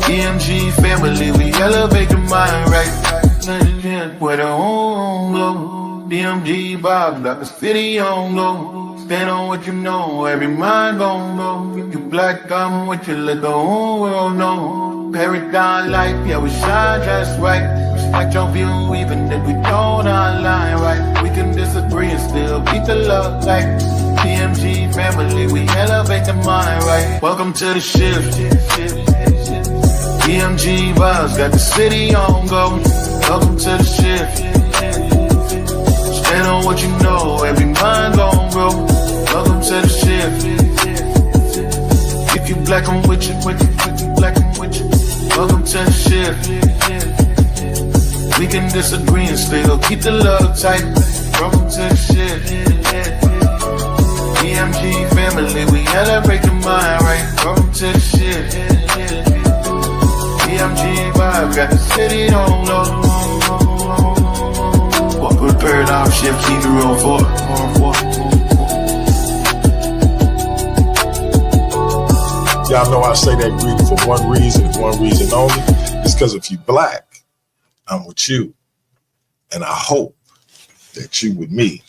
DMG family, we elevate the mind right. Where the home glow. DMG vibe, got the city on low. Stand on what you know, every mind gon' go. If you black, I'm with you, let the whole world know. Paradigm light, yeah, we shine just right. Respect your view, even if we don't align right. We can disagree and still keep the love tight. DMG family, we elevate the mind right. Welcome to the shift. DMG vibes, got the city on go. Welcome to the shift. Stand on what you know, every mind gon' grow. Welcome to the shift. If you black, I'm with you, if you black, I'm with you. Welcome to the shift. We can disagree and still keep the love tight. Welcome to the shift. DMG family, we elevate the mind right. Welcome to the shift. DMG vibe, got the city on low. Walk with paradigm shift, keep it real for. Y'all know I say that greeting for one reason, and one reason only. It's because if you black, I'm with you. And I hope that you with me.